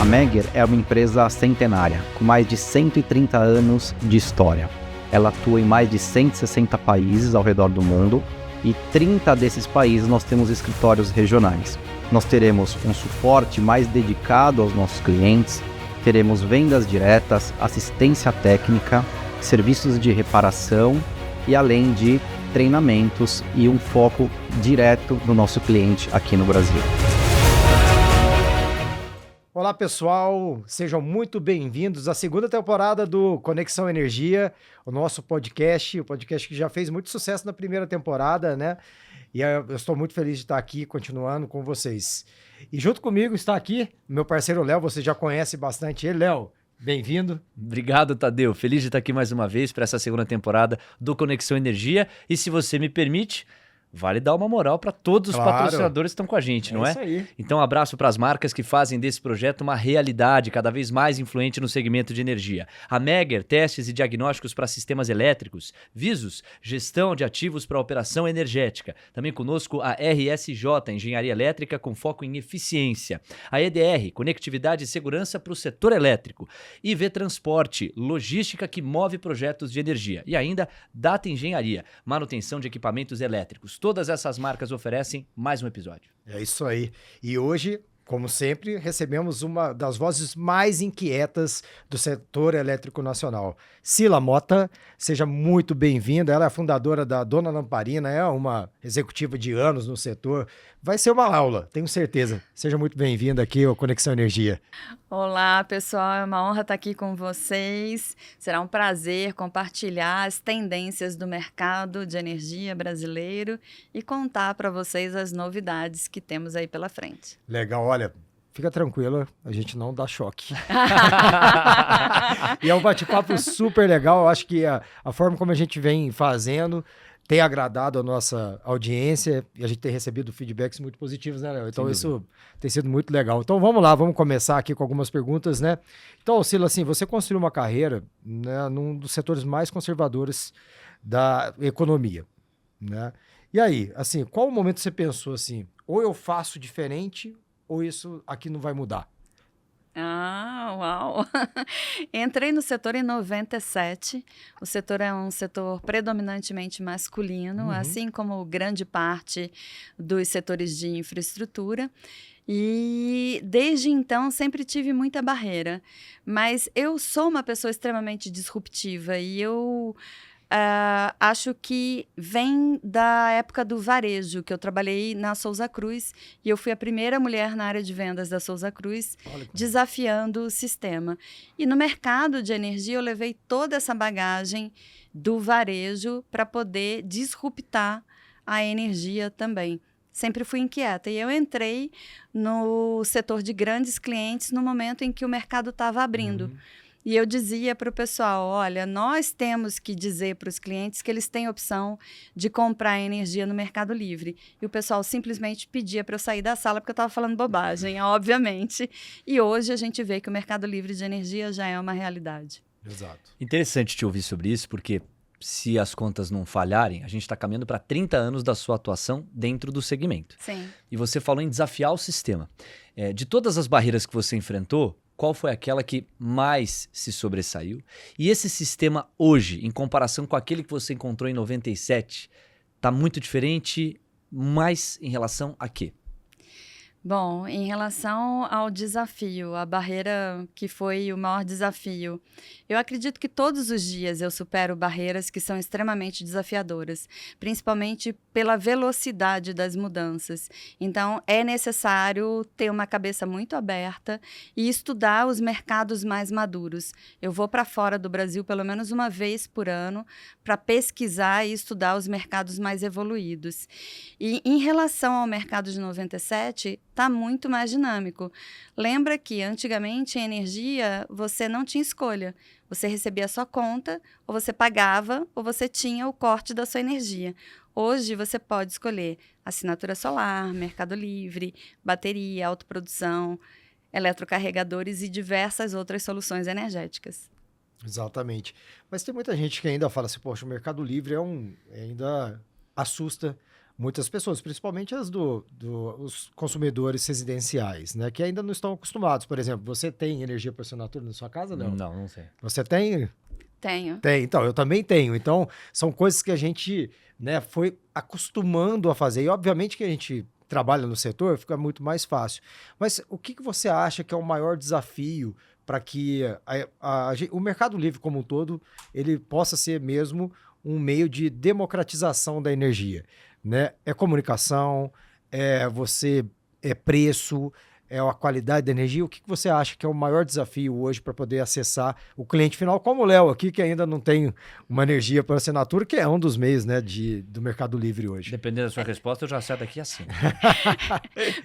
A Megger é uma empresa centenária, com mais de 130 anos de história. Ela atua em mais de 160 países ao redor do mundo e 30 desses países nós temos escritórios regionais. Nós teremos um suporte mais dedicado aos nossos clientes, teremos vendas diretas, assistência técnica, serviços de reparação e além de treinamentos e um foco direto no nosso cliente aqui no Brasil. Olá pessoal, sejam muito bem-vindos à segunda temporada do Conexão Energia, o nosso podcast, o podcast que já fez muito sucesso na primeira temporada, né? E eu estou muito feliz de estar aqui continuando com vocês. E junto comigo está aqui meu parceiro Léo, você já conhece bastante ele. Léo, bem-vindo. Obrigado, Tadeu. Feliz de estar aqui mais uma vez para essa segunda temporada do Conexão Energia. E se você me permite, vale dar uma moral para todos os patrocinadores que estão com a gente, não é? Isso aí. Então, abraço para as marcas que fazem desse projeto uma realidade cada vez mais influente no segmento de energia. A Megger, testes e diagnósticos para sistemas elétricos. Visos, gestão de ativos para operação energética. Também conosco a RSJ, Engenharia Elétrica com foco em eficiência. A EDR, conectividade e segurança para o setor elétrico. IV Transporte, logística que move projetos de energia. E ainda Data Engenharia, manutenção de equipamentos elétricos. Todas essas marcas oferecem mais um episódio. É isso aí. E hoje, como sempre, recebemos uma das vozes mais inquietas do setor elétrico nacional. Cila Mota, seja muito bem-vinda. Ela é a fundadora da Dona Lamparina, é uma executiva de anos no setor. Vai ser uma aula, tenho certeza. Seja muito bem-vinda aqui ao Conexão Energia. Olá, pessoal. É uma honra estar aqui com vocês. Será um prazer compartilhar as tendências do mercado de energia brasileiro e contar para vocês as novidades que temos aí pela frente. Legal, olha, fica tranquila, a gente não dá choque. E é um bate-papo super legal, eu acho que a forma como a gente vem fazendo tem agradado a nossa audiência e a gente tem recebido feedbacks muito positivos, né, Léo? Então isso tem sido muito legal. Então vamos lá, vamos começar aqui com algumas perguntas, né? Então, Cila, assim, você construiu uma carreira, né, num dos setores mais conservadores da economia, né? E aí, assim, qual o momento que você pensou assim, ou eu faço diferente ou isso aqui não vai mudar? Ah, uau! Entrei no setor em 97. O setor é um setor predominantemente masculino, assim como grande parte dos setores de infraestrutura. E desde então sempre tive muita barreira. Mas eu sou uma pessoa extremamente disruptiva e eu acho que vem da época do varejo, que eu trabalhei na Souza Cruz e eu fui a primeira mulher na área de vendas da Souza Cruz, desafiando o sistema. E no mercado de energia eu levei toda essa bagagem do varejo para poder disruptar a energia também. Sempre fui inquieta e eu entrei no setor de grandes clientes no momento em que o mercado estava abrindo. E eu dizia para o pessoal, olha, nós temos que dizer para os clientes que eles têm opção de comprar energia no Mercado Livre. E o pessoal simplesmente pedia para eu sair da sala porque eu estava falando bobagem, obviamente. E hoje a gente vê que o Mercado Livre de energia já é uma realidade. Exato. Interessante te ouvir sobre isso, porque se as contas não falharem, a gente está caminhando para 30 anos da sua atuação dentro do segmento. Sim. E você falou em desafiar o sistema. De todas as barreiras que você enfrentou, qual foi aquela que mais se sobressaiu? E esse sistema hoje, em comparação com aquele que você encontrou em 97, está muito diferente, mas em relação a quê? Bom, em relação ao desafio, a barreira que foi o maior desafio, eu acredito que todos os dias eu supero barreiras que são extremamente desafiadoras, principalmente pela velocidade das mudanças. Então, é necessário ter uma cabeça muito aberta e estudar os mercados mais maduros. Eu vou para fora do Brasil pelo menos uma vez por ano para pesquisar e estudar os mercados mais evoluídos. E em relação ao mercado de 97, está muito mais dinâmico. Lembra que antigamente em energia você não tinha escolha. Você recebia a sua conta, ou você pagava, ou você tinha o corte da sua energia. Hoje você pode escolher assinatura solar, Mercado Livre, bateria, autoprodução, eletrocarregadores e diversas outras soluções energéticas. Exatamente. Mas tem muita gente que ainda fala assim, poxa, o Mercado Livre ainda assusta muitas pessoas, principalmente os consumidores residenciais, né? Que ainda não estão acostumados. Por exemplo, você tem energia por assinatura na sua casa, Léo? Não sei. Você tem? Tenho. Tem, então, eu também tenho. Então, são coisas que a gente, né, foi acostumando a fazer. E, obviamente, que a gente trabalha no setor, fica muito mais fácil. Mas o que você acha que é o maior desafio para que o Mercado Livre como um todo, ele possa ser mesmo um meio de democratização da energia, né? É comunicação, é preço, é a qualidade da energia. O que você acha que é o maior desafio hoje para poder acessar o cliente final, como o Léo aqui, que ainda não tem uma energia por assinatura, que é um dos meios, né, do Mercado Livre hoje? Dependendo da sua resposta, eu já saio daqui assim.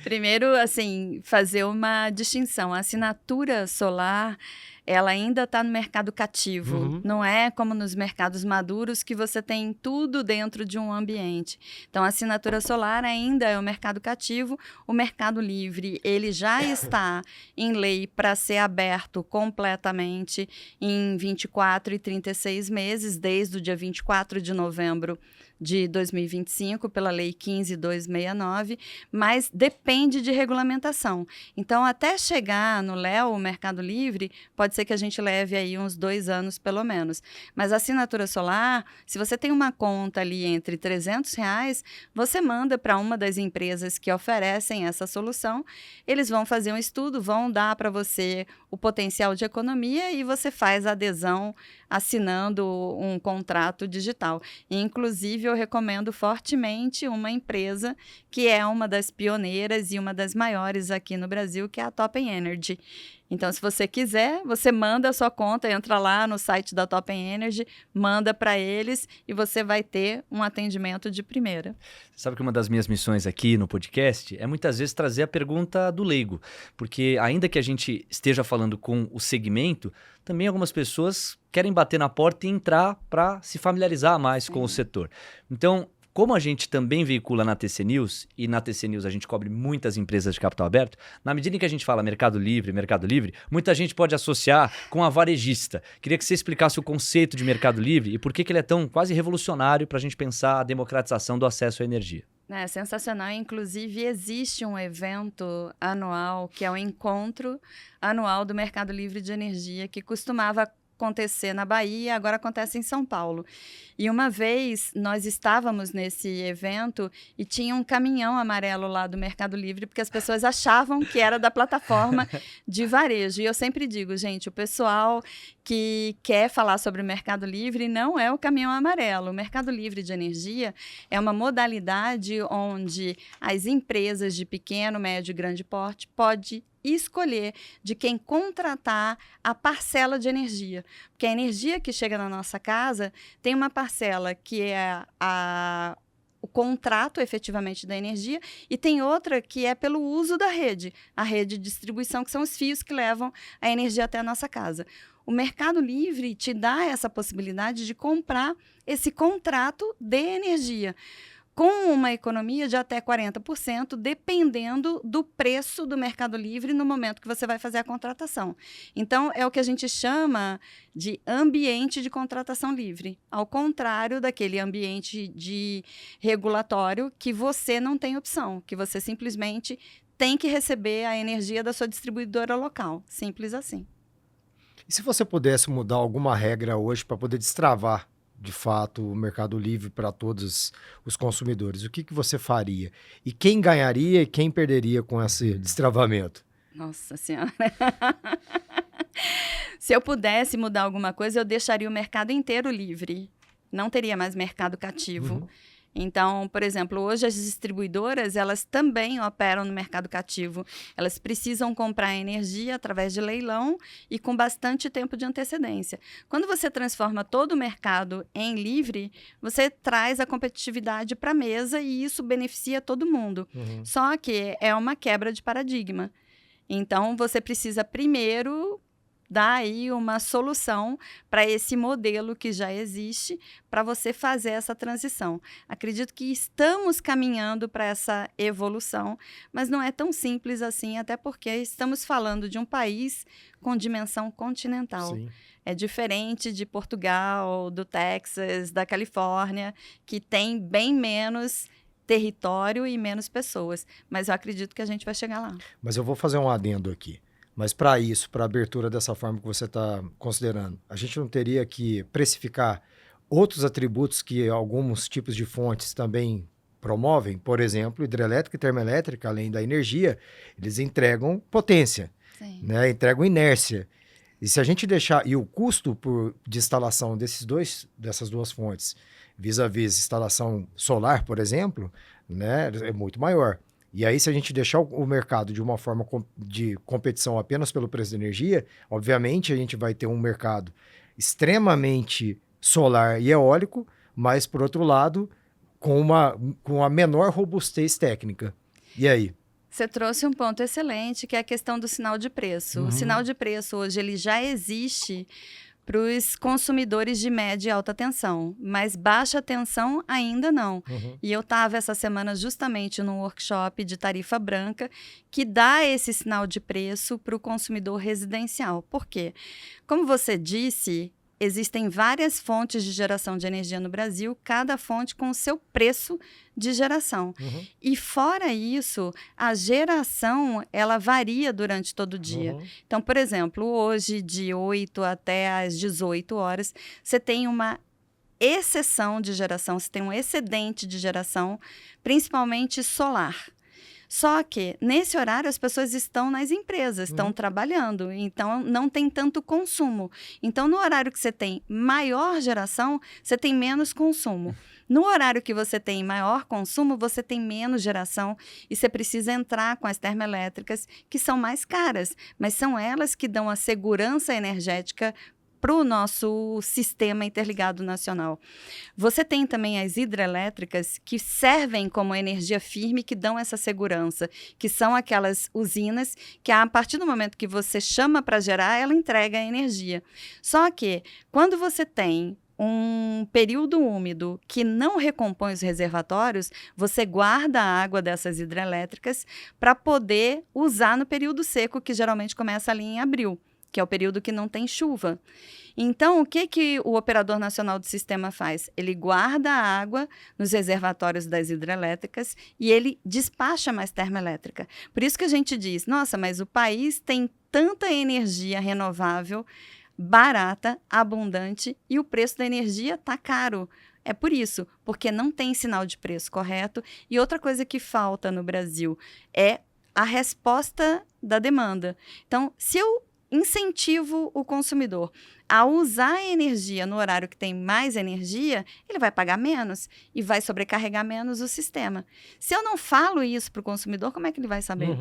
Primeiro, assim, fazer uma distinção. A assinatura solar, ela ainda está no mercado cativo. Uhum. Não é como nos mercados maduros que você tem tudo dentro de um ambiente. Então, a assinatura solar ainda é o mercado cativo. O Mercado Livre, ele já está em lei para ser aberto completamente em 24 e 36 meses, desde o dia 24 de novembro de 2025, pela Lei 15.269, mas depende de regulamentação. Então, até chegar no Léo, o Mercado Livre, pode ser que a gente leve aí uns 2 anos, pelo menos. Mas a assinatura solar, se você tem uma conta ali entre R$300, você manda para uma das empresas que oferecem essa solução, eles vão fazer um estudo, vão dar para você o potencial de economia e você faz a adesão assinando um contrato digital. Inclusive, eu recomendo fortemente uma empresa que é uma das pioneiras e uma das maiores aqui no Brasil, que é a Top Energy. Então, se você quiser, você manda a sua conta, entra lá no site da Top Energy, manda para eles e você vai ter um atendimento de primeira. Sabe que uma das minhas missões aqui no podcast é muitas vezes trazer a pergunta do leigo, porque ainda que a gente esteja falando com o segmento, também algumas pessoas querem bater na porta e entrar para se familiarizar mais com o setor. Então, como a gente também veicula na TC News, e na TC News a gente cobre muitas empresas de capital aberto, na medida em que a gente fala Mercado Livre, muita gente pode associar com a varejista. Queria que você explicasse o conceito de Mercado Livre e por que ele é tão quase revolucionário para a gente pensar a democratização do acesso à energia. É sensacional. Inclusive, existe um evento anual, que é o Encontro Anual do Mercado Livre de Energia, que costumava acontecer na Bahia, agora acontece em São Paulo. E uma vez nós estávamos nesse evento e tinha um caminhão amarelo lá do Mercado Livre, porque as pessoas achavam que era da plataforma de varejo. E eu sempre digo, gente, o pessoal que quer falar sobre o Mercado Livre não é o caminhão amarelo. O Mercado Livre de Energia é uma modalidade onde as empresas de pequeno, médio e grande porte podem escolher de quem contratar a parcela de energia. Porque a energia que chega na nossa casa tem uma parcela que é o contrato efetivamente da energia e tem outra que é pelo uso da rede, a rede de distribuição, que são os fios que levam a energia até a nossa casa. O Mercado Livre te dá essa possibilidade de comprar esse contrato de energia, com uma economia de até 40%, dependendo do preço do Mercado Livre no momento que você vai fazer a contratação. Então, é o que a gente chama de ambiente de contratação livre, ao contrário daquele ambiente de regulatório que você não tem opção, que você simplesmente tem que receber a energia da sua distribuidora local. Simples assim. E se você pudesse mudar alguma regra hoje para poder destravar de fato, o Mercado Livre para todos os consumidores, o que você faria? E quem ganharia e quem perderia com esse destravamento? Nossa Senhora! Se eu pudesse mudar alguma coisa, eu deixaria o mercado inteiro livre. Não teria mais mercado cativo. Uhum. Então, por exemplo, hoje as distribuidoras, elas também operam no mercado cativo. Elas precisam comprar energia através de leilão e com bastante tempo de antecedência. Quando você transforma todo o mercado em livre, você traz a competitividade para a mesa e isso beneficia todo mundo. Uhum. Só que é uma quebra de paradigma. Então, você precisa primeiro dar aí uma solução para esse modelo que já existe, para você fazer essa transição. Acredito que estamos caminhando para essa evolução, mas não é tão simples assim, até porque estamos falando de um país com dimensão continental. Sim. É diferente de Portugal, do Texas, da Califórnia, que tem bem menos território e menos pessoas. Mas eu acredito que a gente vai chegar lá. Mas eu vou fazer um adendo aqui. Mas para isso, para a abertura dessa forma que você está considerando, a gente não teria que precificar outros atributos que alguns tipos de fontes também promovem? Por exemplo, hidrelétrica e termoelétrica, além da energia, eles entregam potência, Sim. né? Entregam inércia. E se a gente deixar... E o custo de instalação dessas duas fontes, vis-à-vis instalação solar, por exemplo, né, é muito maior. E aí, se a gente deixar o mercado de uma forma de competição apenas pelo preço da energia, obviamente a gente vai ter um mercado extremamente solar e eólico, mas, por outro lado, com a menor robustez técnica. E aí? Você trouxe um ponto excelente, que é a questão do sinal de preço. O sinal de preço hoje ele já existe para os consumidores de média e alta tensão, mas baixa tensão ainda não. E eu estava essa semana justamente num workshop de tarifa branca que dá esse sinal de preço para o consumidor residencial. Por quê? Como você disse, existem várias fontes de geração de energia no Brasil, cada fonte com o seu preço de geração. E fora isso, a geração, ela varia durante todo o dia. Então, por exemplo, hoje, de 8 até às 18 horas, você tem uma exceção de geração, você tem um excedente de geração, principalmente solar. Só que, nesse horário, as pessoas estão nas empresas, estão trabalhando, então não tem tanto consumo. Então, no horário que você tem maior geração, você tem menos consumo. No horário que você tem maior consumo, você tem menos geração e você precisa entrar com as termoelétricas, que são mais caras, mas são elas que dão a segurança energética para o nosso sistema interligado nacional. Você tem também as hidrelétricas que servem como energia firme, que dão essa segurança, que são aquelas usinas que a partir do momento que você chama para gerar, ela entrega a energia. Só que quando você tem um período úmido que não recompõe os reservatórios, você guarda a água dessas hidrelétricas para poder usar no período seco, que geralmente começa ali em abril, que é o período que não tem chuva. Então, o que o Operador Nacional do Sistema faz? Ele guarda a água nos reservatórios das hidrelétricas e ele despacha mais termoelétrica. Por isso que a gente diz, nossa, mas o país tem tanta energia renovável, barata, abundante, e o preço da energia está caro. É por isso, porque não tem sinal de preço correto. E outra coisa que falta no Brasil é a resposta da demanda. Então, se eu incentivo o consumidor a usar a energia no horário que tem mais energia, ele vai pagar menos e vai sobrecarregar menos o sistema. Se eu não falo isso para o consumidor, como é que ele vai saber?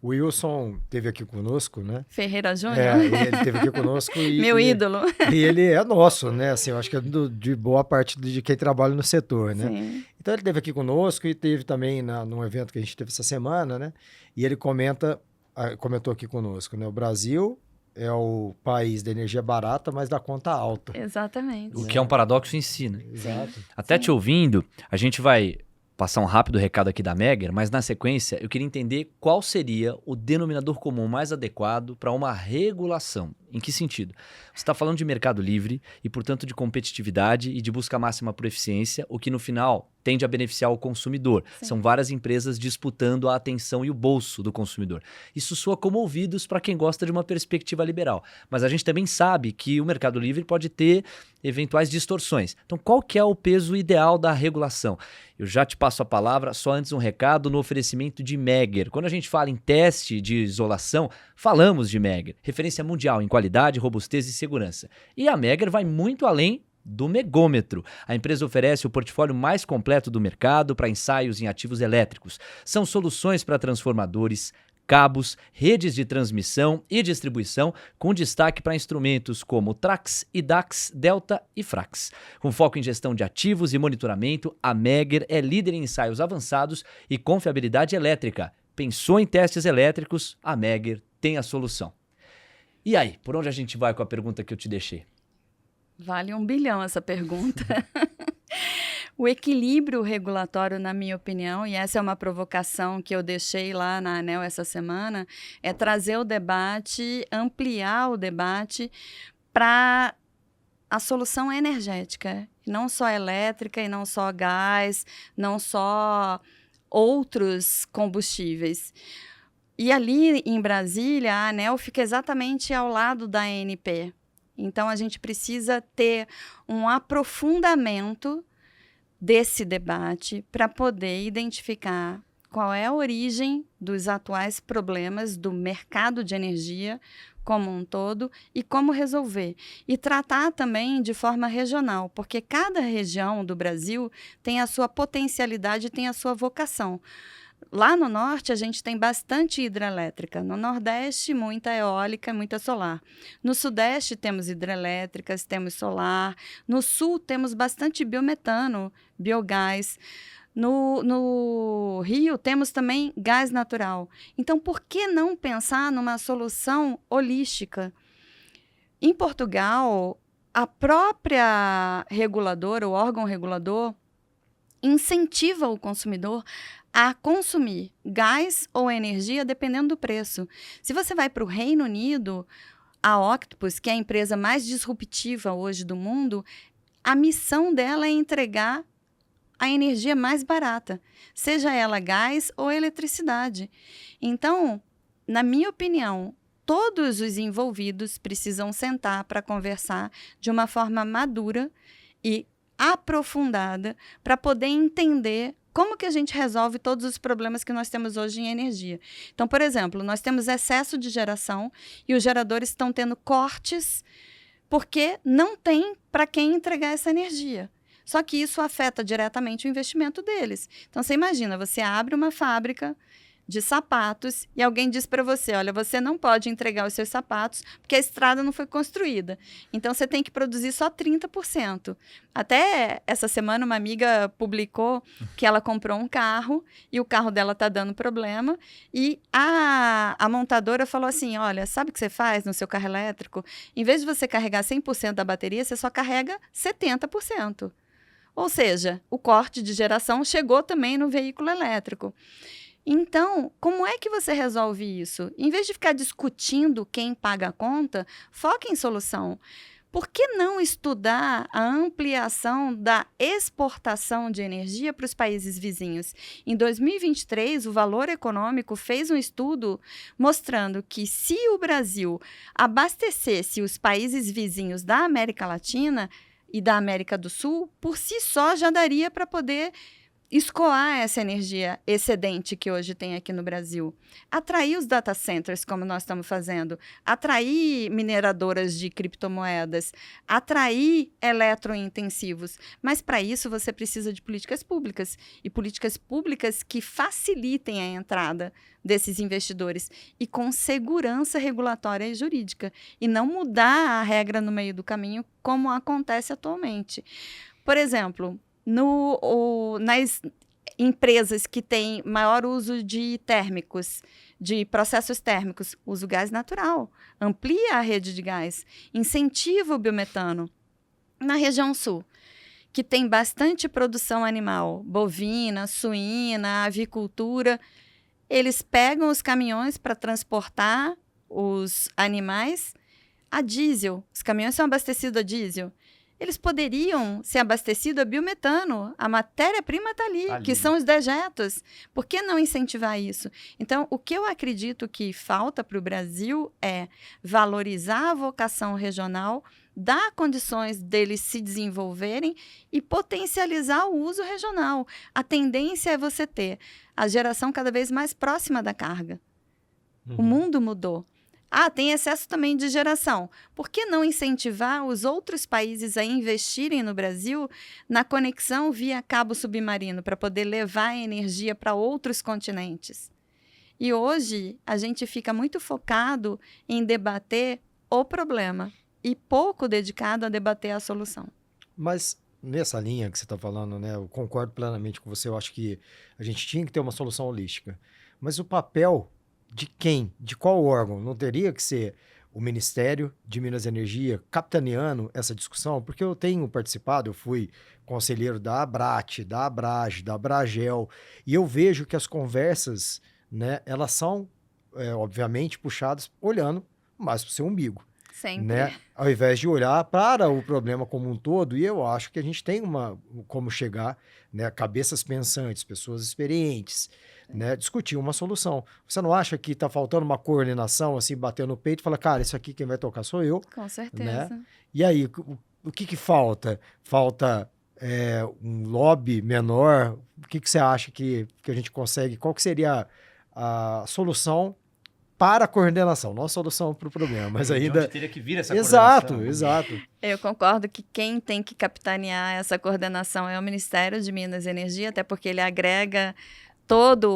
O Wilson esteve aqui conosco, né? Ferreira Júnior? Ele esteve aqui conosco. Meu ídolo. E ele é nosso, né? Assim, eu acho que é de boa parte de quem trabalha no setor, né? Sim. Então, ele esteve aqui conosco e teve também num evento que a gente teve essa semana, né? E ele comentou aqui conosco, né? O Brasil é o país da energia barata, mas da conta alta. Exatamente. O que é um paradoxo em si, né? Exato. Até te ouvindo, a gente vai passar um rápido recado aqui da Megger, mas na sequência eu queria entender qual seria o denominador comum mais adequado para uma regulação. Em que sentido? Você está falando de mercado livre e, portanto, de competitividade e de busca máxima por eficiência, o que no final tende a beneficiar o consumidor. Sim. São várias empresas disputando a atenção e o bolso do consumidor. Isso soa como ouvidos para quem gosta de uma perspectiva liberal. Mas a gente também sabe que o mercado livre pode ter eventuais distorções. Então, qual que é o peso ideal da regulação? Eu já te passo a palavra, só antes um recado no oferecimento de Megger. Quando a gente fala em teste de isolação, falamos de Megger, referência mundial em qualidade, robustez e segurança. E a Megger vai muito além do megômetro. A empresa oferece o portfólio mais completo do mercado para ensaios em ativos elétricos. São soluções para transformadores, cabos, redes de transmissão e distribuição, com destaque para instrumentos como Trax, IDAX, Delta e Frax. Com foco em gestão de ativos e monitoramento, a Megger é líder em ensaios avançados e confiabilidade elétrica. Pensou em testes elétricos? A Megger tem a solução. E aí, por onde a gente vai com a pergunta que eu te deixei? Vale 1 bilhão essa pergunta. O equilíbrio regulatório, na minha opinião, e essa é uma provocação que eu deixei lá na ANEEL essa semana, é trazer o debate, ampliar o debate para a solução energética. não só elétrica e não só gás, não só outros combustíveis. E ali em Brasília, a ANEEL fica exatamente ao lado da ANP. Então, a gente precisa ter um aprofundamento desse debate para poder identificar qual é a origem dos atuais problemas do mercado de energia como um todo e como resolver. E tratar também de forma regional, porque cada região do Brasil tem a sua potencialidade, tem a sua vocação. Lá no norte, a gente tem bastante hidrelétrica. No nordeste, muita eólica, muita solar. No sudeste, temos hidrelétricas, temos solar. No sul, temos bastante biometano, biogás. No Rio, temos também gás natural. Então, por que não pensar numa solução holística? Em Portugal, a própria reguladora, o órgão regulador, incentiva o consumidor a consumir gás ou energia dependendo do preço. Se você vai para o Reino Unido, a Octopus, que é a empresa mais disruptiva hoje do mundo, a missão dela é entregar a energia mais barata, seja ela gás ou eletricidade. Então, na minha opinião, todos os envolvidos precisam sentar para conversar de uma forma madura e aprofundada para poder entender como que a gente resolve todos os problemas que nós temos hoje em energia. Então, por exemplo, nós temos excesso de geração e os geradores estão tendo cortes porque não tem para quem entregar essa energia. Só que isso afeta diretamente o investimento deles. Então, você imagina, você abre uma fábrica de sapatos e alguém diz para você, olha, você não pode entregar os seus sapatos porque a estrada não foi construída. Então, você tem que produzir só 30%. Até essa semana, uma amiga publicou que ela comprou um carro e o carro dela está dando problema e a montadora falou assim, olha, sabe o que você faz no seu carro elétrico? Em vez de você carregar 100% da bateria, você só carrega 70%. Ou seja, o corte de geração chegou também no veículo elétrico. Então, como é que você resolve isso? Em vez de ficar discutindo quem paga a conta, foca em solução. Por que não estudar a ampliação da exportação de energia para os países vizinhos? Em 2023, o Valor Econômico fez um estudo mostrando que se o Brasil abastecesse os países vizinhos da América Latina e da América do Sul, por si só já daria para poder escoar essa energia excedente que hoje tem aqui no Brasil. Atrair os data centers, como nós estamos fazendo. Atrair mineradoras de criptomoedas. Atrair eletrointensivos. Mas, para isso, você precisa de políticas públicas. E políticas públicas que facilitem a entrada desses investidores. E com segurança regulatória e jurídica. E não mudar a regra no meio do caminho, como acontece atualmente. Por exemplo, nas empresas que têm maior uso de térmicos, de processos térmicos, usa o gás natural, amplia a rede de gás, incentiva o biometano. Na região sul, que tem bastante produção animal, bovina, suína, avicultura, eles pegam os caminhões para transportar os animais a diesel. Os caminhões são abastecidos a diesel. Eles poderiam ser abastecidos a biometano. A matéria-prima está ali, que são os dejetos. Por que não incentivar isso? Então, o que eu acredito que falta para o Brasil é valorizar a vocação regional, dar condições deles se desenvolverem e potencializar o uso regional. A tendência é você ter a geração cada vez mais próxima da carga. O mundo mudou. Tem excesso também de geração. Por que não incentivar os outros países a investirem no Brasil na conexão via cabo submarino para poder levar a energia para outros continentes? E hoje a gente fica muito focado em debater o problema e pouco dedicado a debater a solução. Mas nessa linha que você está falando, né, eu concordo plenamente com você. Eu acho que a gente tinha que ter uma solução holística. Mas o papel de quem? De qual órgão? Não teria que ser o Ministério de Minas e Energia capitaneando essa discussão? Porque eu tenho participado, eu fui conselheiro da Abrat, da Abrage, da Abragel, e eu vejo que as conversas, né, elas são, obviamente, puxadas olhando mais para o seu umbigo. Sempre. né? Ao invés de olhar para o problema como um todo, e eu acho que a gente tem como chegar, né? Cabeças pensantes, pessoas experientes, né? Discutir uma solução. Você não acha que está faltando uma coordenação, assim, bater no peito e falar, cara, isso aqui quem vai tocar sou eu, Com né? certeza. E aí, o que falta? Falta um lobby menor? O que você acha que a gente consegue? Qual que seria a solução para a coordenação? Não a solução para o problema, mas De onde ainda... teria que vir essa Exato, coordenação. exato. Eu concordo que quem tem que capitanear essa coordenação é o Ministério de Minas e Energia, até porque ele agrega todo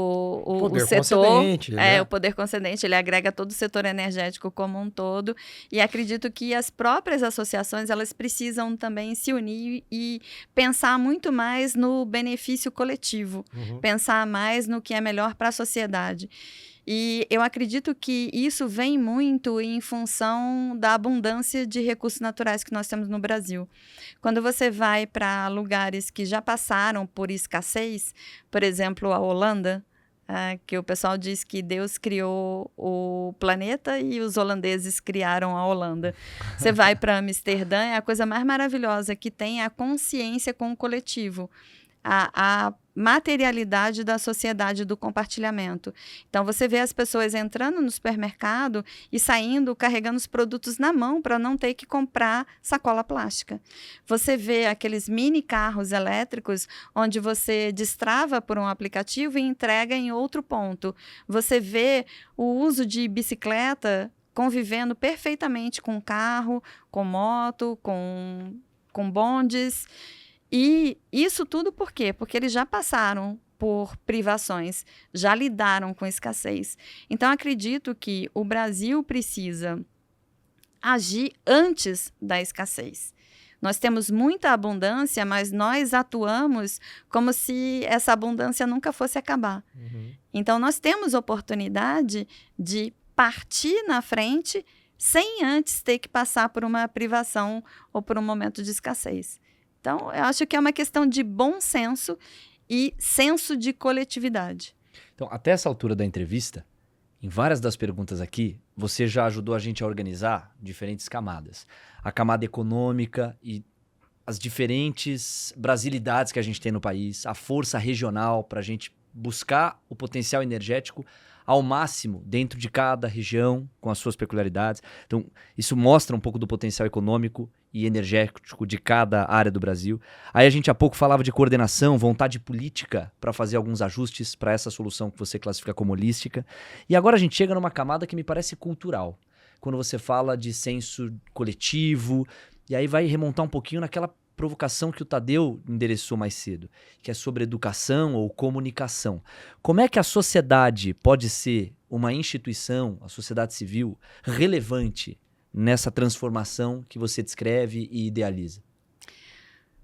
o Poder setor, concedente, né? o poder concedente, ele agrega todo o setor energético como um todo, e acredito que as próprias associações, elas precisam também se unir e pensar muito mais no benefício coletivo, pensar mais no que é melhor para a sociedade. E eu acredito que isso vem muito em função da abundância de recursos naturais que nós temos no Brasil. Quando você vai para lugares que já passaram por escassez, por exemplo, a Holanda, que o pessoal diz que Deus criou o planeta e os holandeses criaram a Holanda. Você vai para Amsterdã, é a coisa mais maravilhosa que tem a consciência com o coletivo. A materialidade da sociedade do compartilhamento. Então, você vê as pessoas entrando no supermercado e saindo carregando os produtos na mão para não ter que comprar sacola plástica. Você vê aqueles mini carros elétricos onde você destrava por um aplicativo e entrega em outro ponto. Você vê o uso de bicicleta convivendo perfeitamente com carro, com moto, com bondes. E isso tudo por quê? Porque eles já passaram por privações, já lidaram com escassez. Então, acredito que o Brasil precisa agir antes da escassez. Nós temos muita abundância, mas nós atuamos como se essa abundância nunca fosse acabar. Então, nós temos oportunidade de partir na frente sem antes ter que passar por uma privação ou por um momento de escassez. Então, eu acho que é uma questão de bom senso e senso de coletividade. Então, até essa altura da entrevista, em várias das perguntas aqui, você já ajudou a gente a organizar diferentes camadas. A camada econômica e as diferentes brasilidades que a gente tem no país, a força regional para a gente buscar o potencial energético ao máximo dentro de cada região, com as suas peculiaridades. Então, isso mostra um pouco do potencial econômico e energético de cada área do Brasil. Aí a gente há pouco falava de coordenação, vontade política para fazer alguns ajustes para essa solução que você classifica como holística. E agora a gente chega numa camada que me parece cultural, quando você fala de senso coletivo, e aí vai remontar um pouquinho naquela provocação que o Tadeu endereçou mais cedo, que é sobre educação ou comunicação. Como é que a sociedade pode ser uma instituição, a sociedade civil, relevante nessa transformação que você descreve e idealiza?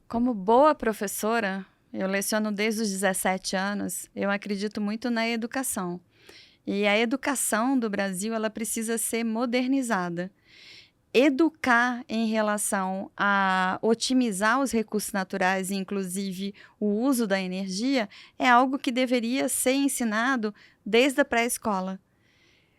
Como boa professora, eu leciono desde os 17 anos, eu acredito muito na educação. E a educação do Brasil, ela precisa ser modernizada. Educar em relação a otimizar os recursos naturais, inclusive o uso da energia, é algo que deveria ser ensinado desde a pré-escola.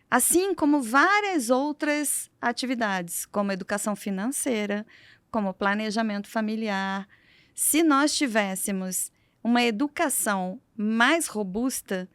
Assim como várias outras atividades, como educação financeira, como planejamento familiar. Se nós tivéssemos uma educação mais robusta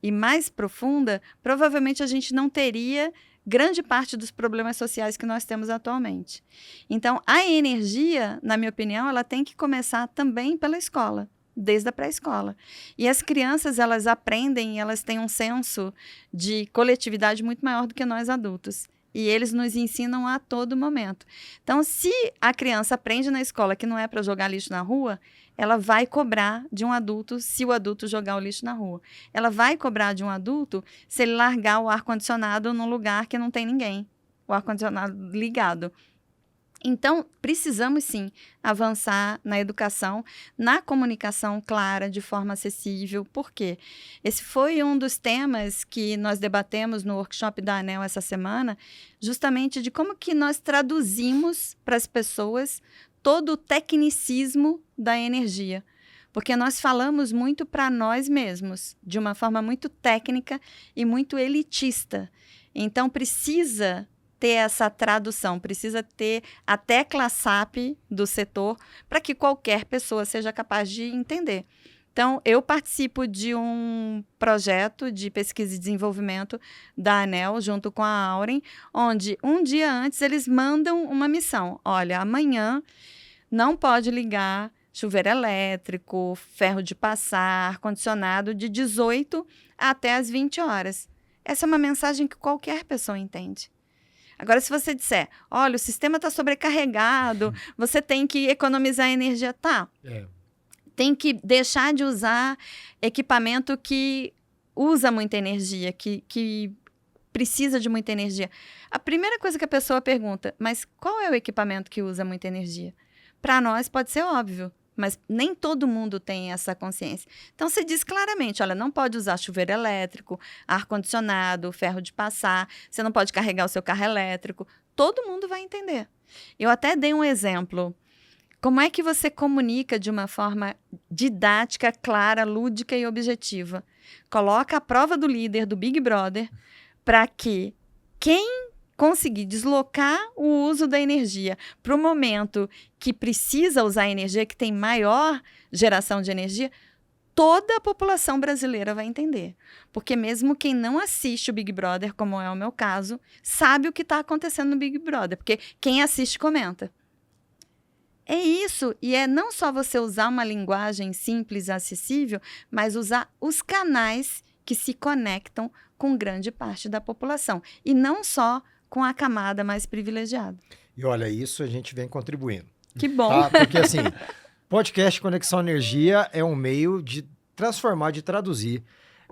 e mais profunda, provavelmente a gente não teria grande parte dos problemas sociais que nós temos atualmente. Então, a energia, na minha opinião, ela tem que começar também pela escola, desde a pré-escola. E as crianças, elas aprendem, elas têm um senso de coletividade muito maior do que nós adultos. E eles nos ensinam a todo momento. Então, se a criança aprende na escola que não é para jogar lixo na rua, ela vai cobrar de um adulto se o adulto jogar o lixo na rua. Ela vai cobrar de um adulto se ele largar o ar-condicionado num lugar que não tem ninguém, o ar-condicionado ligado. Então, precisamos sim avançar na educação, na comunicação clara, de forma acessível. Por quê? Esse foi um dos temas que nós debatemos no workshop da ANEEL essa semana, justamente de como que nós traduzimos para as pessoas todo o tecnicismo da energia. Porque nós falamos muito para nós mesmos, de uma forma muito técnica e muito elitista. Então, precisa ter essa tradução, precisa ter a tecla SAP do setor para que qualquer pessoa seja capaz de entender. Então, eu participo de um projeto de pesquisa e desenvolvimento da ANEEL, junto com a Auren, onde um dia antes eles mandam uma missão. Olha, amanhã não pode ligar chuveiro elétrico, ferro de passar, ar-condicionado de 18 até as 20 horas. Essa é uma mensagem que qualquer pessoa entende. Agora, se você disser, olha, o sistema está sobrecarregado, você tem que economizar energia, tá? Tem que deixar de usar equipamento que usa muita energia, que precisa de muita energia. A primeira coisa que a pessoa pergunta, mas qual é o equipamento que usa muita energia? Para nós pode ser óbvio, mas nem todo mundo tem essa consciência. Então, você diz claramente, olha, não pode usar chuveiro elétrico, ar-condicionado, ferro de passar, você não pode carregar o seu carro elétrico. Todo mundo vai entender. Eu até dei um exemplo. Como é que você comunica de uma forma didática, clara, lúdica e objetiva? Coloca a prova do líder do Big Brother para que quem conseguir deslocar o uso da energia para o momento que precisa usar energia, que tem maior geração de energia, toda a população brasileira vai entender. Porque mesmo quem não assiste o Big Brother, como é o meu caso, sabe o que está acontecendo no Big Brother, porque quem assiste comenta. É isso, e é não só você usar uma linguagem simples e acessível, mas usar os canais que se conectam com grande parte da população, e não só com a camada mais privilegiada. E olha, isso a gente vem contribuindo. Que bom! Tá? Porque assim, podcast Conexão Energia é um meio de transformar, de traduzir,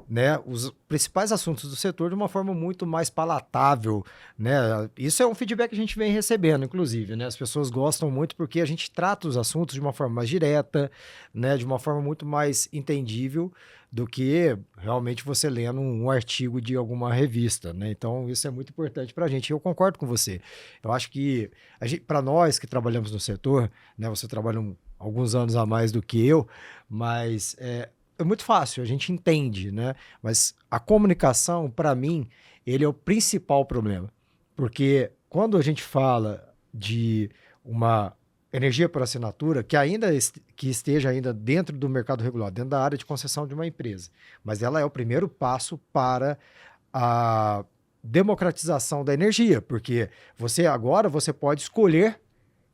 né, os principais assuntos do setor de uma forma muito mais palatável, né? Isso é um feedback que a gente vem recebendo, inclusive, né? As pessoas gostam muito porque a gente trata os assuntos de uma forma mais direta, né? De uma forma muito mais entendível do que realmente você lendo um artigo de alguma revista, né? Então, isso é muito importante para a gente. Eu concordo com você. Eu acho que, para nós que trabalhamos no setor, né? Você trabalha alguns anos a mais do que eu, mas é muito fácil, a gente entende, né? Mas a comunicação, para mim, ele é o principal problema. Porque quando a gente fala de uma energia por assinatura, que esteja ainda dentro do mercado regulado, dentro da área de concessão de uma empresa, mas ela é o primeiro passo para a democratização da energia, porque agora você pode escolher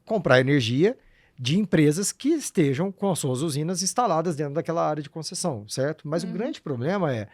comprar energia de empresas que estejam com as suas usinas instaladas dentro daquela área de concessão, certo? Mas o grande problema é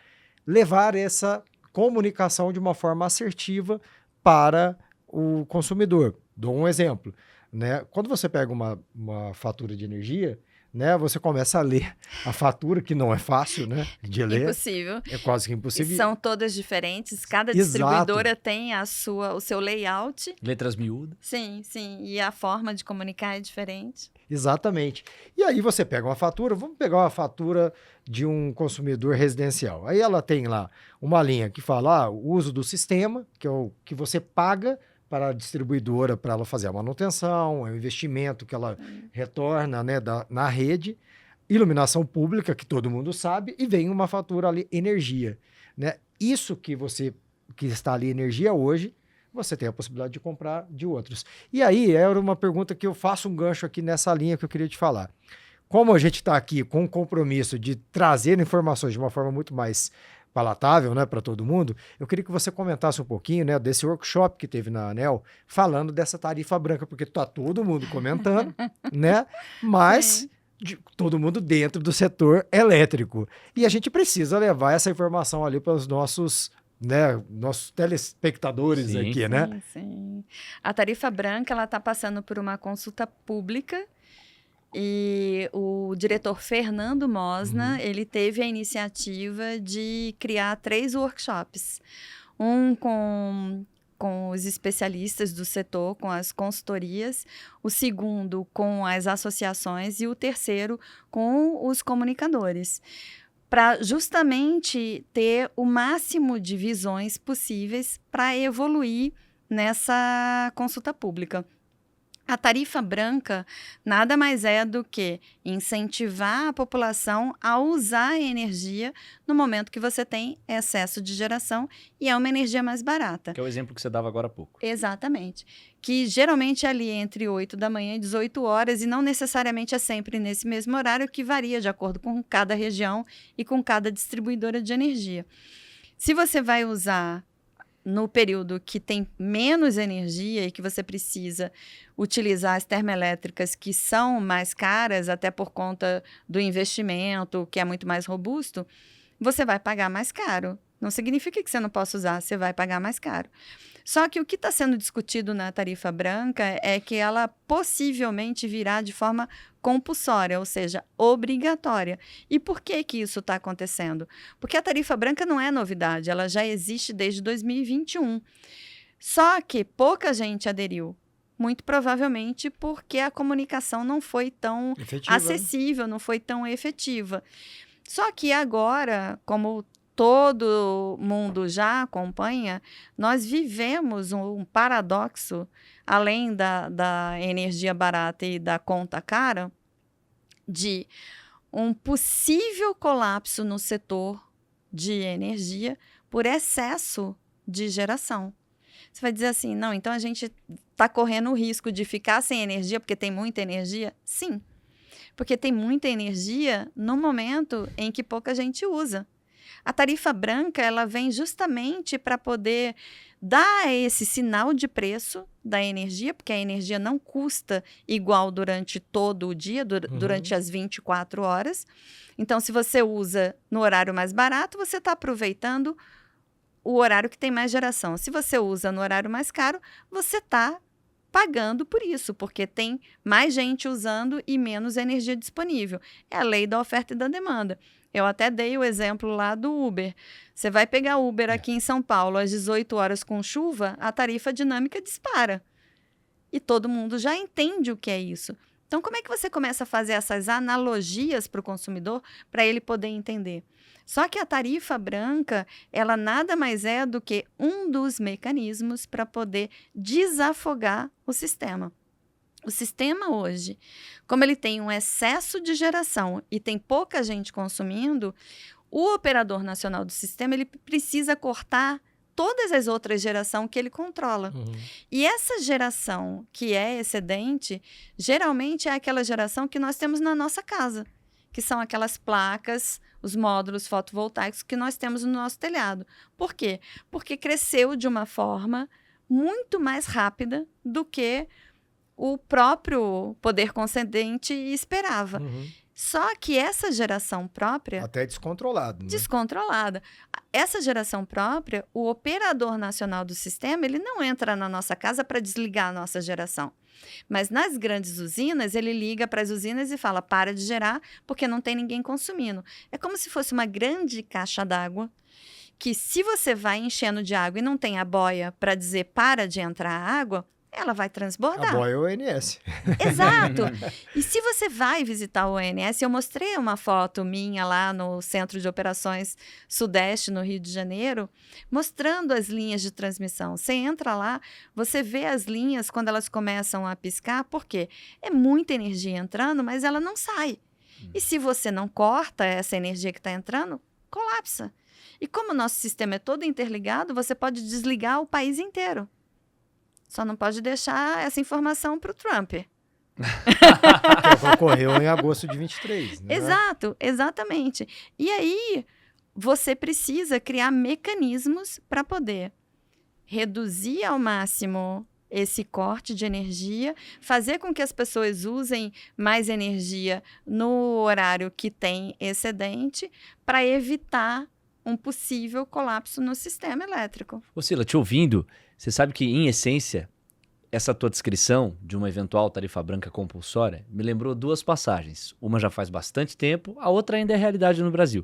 levar essa comunicação de uma forma assertiva para o consumidor. Dou um exemplo, né? Quando você pega uma fatura de energia, né, você começa a ler a fatura, que não é fácil, né, de ler. Impossível. É quase que impossível. E são todas diferentes, cada distribuidora tem o seu layout. Letras miúdas. Sim, e a forma de comunicar é diferente. Exatamente. E aí você pega uma fatura, vamos pegar uma fatura de um consumidor residencial. Aí ela tem lá uma linha que fala o uso do sistema, que é o que você paga para a distribuidora, para ela fazer a manutenção, é o investimento que ela retorna, né, na rede, iluminação pública, que todo mundo sabe, e vem uma fatura ali, energia, né? Isso que está ali, energia hoje, você tem a possibilidade de comprar de outros. E aí, era uma pergunta que eu faço um gancho aqui nessa linha que eu queria te falar. Como a gente está aqui com o compromisso de trazer informações de uma forma muito mais palatável, né, para todo mundo, eu queria que você comentasse um pouquinho, né, desse workshop que teve na ANEEL, falando dessa tarifa branca, porque tá todo mundo comentando, né, mas todo mundo dentro do setor elétrico. E a gente precisa levar essa informação ali para os nossos telespectadores aqui, né? Sim. A tarifa branca, ela está passando por uma consulta pública. E o diretor Fernando Mosna, ele teve a iniciativa de criar 3 workshops. Um com os especialistas do setor, com as consultorias, o segundo com as associações e o terceiro com os comunicadores, para justamente ter o máximo de visões possíveis para evoluir nessa consulta pública. A tarifa branca nada mais é do que incentivar a população a usar a energia no momento que você tem excesso de geração e é uma energia mais barata. Que é o exemplo que você dava agora há pouco. Exatamente. Que geralmente é ali entre 8 da manhã e 18 horas e não necessariamente é sempre nesse mesmo horário, que varia de acordo com cada região e com cada distribuidora de energia. Se você vai usar no período que tem menos energia e que você precisa utilizar as termoelétricas que são mais caras, até por conta do investimento, que é muito mais robusto, você vai pagar mais caro. Não significa que você não possa usar, você vai pagar mais caro. Só que o que está sendo discutido na tarifa branca é que ela possivelmente virá de forma compulsória, ou seja, obrigatória. E por que que isso está acontecendo? Porque a tarifa branca não é novidade, ela já existe desde 2021. Só que pouca gente aderiu. Muito provavelmente porque a comunicação não foi tão acessível, não foi tão efetiva. Só que agora, como todo mundo já acompanha, nós vivemos um paradoxo, além da energia barata e da conta cara, de um possível colapso no setor de energia por excesso de geração. Você vai dizer assim, não, então a gente está correndo o risco de ficar sem energia porque tem muita energia? Sim, porque tem muita energia no momento em que pouca gente usa. A tarifa branca, ela vem justamente para poder dar esse sinal de preço da energia, porque a energia não custa igual durante todo o dia, durante as 24 horas. Então, se você usa no horário mais barato, você está aproveitando o horário que tem mais geração. Se você usa no horário mais caro, você está pagando por isso, porque tem mais gente usando e menos energia disponível. É a lei da oferta e da demanda. Eu até dei o exemplo lá do Uber. Você vai pegar Uber aqui em São Paulo às 18 horas com chuva, a tarifa dinâmica dispara. E todo mundo já entende o que é isso. Então, como é que você começa a fazer essas analogias para o consumidor para ele poder entender? Só que a tarifa branca, ela nada mais é do que um dos mecanismos para poder desafogar o sistema. O sistema hoje, como ele tem um excesso de geração e tem pouca gente consumindo, o operador nacional do sistema ele precisa cortar todas as outras gerações que ele controla. E essa geração que é excedente, geralmente é aquela geração que nós temos na nossa casa, que são aquelas placas, os módulos fotovoltaicos que nós temos no nosso telhado. Por quê? Porque cresceu de uma forma muito mais rápida do que o próprio poder concedente esperava. Só que essa geração própria... Até descontrolado. Né? Descontrolada. Essa geração própria, o operador nacional do sistema, ele não entra na nossa casa para desligar a nossa geração. Mas nas grandes usinas, ele liga para as usinas e fala, para de gerar, porque não tem ninguém consumindo. É como se fosse uma grande caixa d'água, que se você vai enchendo de água e não tem a boia para dizer para de entrar água, ela vai transbordar. A boia é o ONS. Exato. E se você vai visitar o ONS, eu mostrei uma foto minha lá no Centro de Operações Sudeste, no Rio de Janeiro, mostrando as linhas de transmissão. Você entra lá, você vê as linhas quando elas começam a piscar, por quê? É muita energia entrando, mas ela não sai. E se você não corta essa energia que está entrando, colapsa. E como o nosso sistema é todo interligado, você pode desligar o país inteiro. Só não pode deixar essa informação para o Trump. Que ocorreu em agosto de 23. Né? Exato, exatamente. E aí, você precisa criar mecanismos para poder reduzir ao máximo esse corte de energia, fazer com que as pessoas usem mais energia no horário que tem excedente, para evitar um possível colapso no sistema elétrico. Ô Cila, te ouvindo, você sabe que, em essência, essa tua descrição de uma eventual tarifa branca compulsória me lembrou duas passagens. Uma já faz bastante tempo, a outra ainda é realidade no Brasil.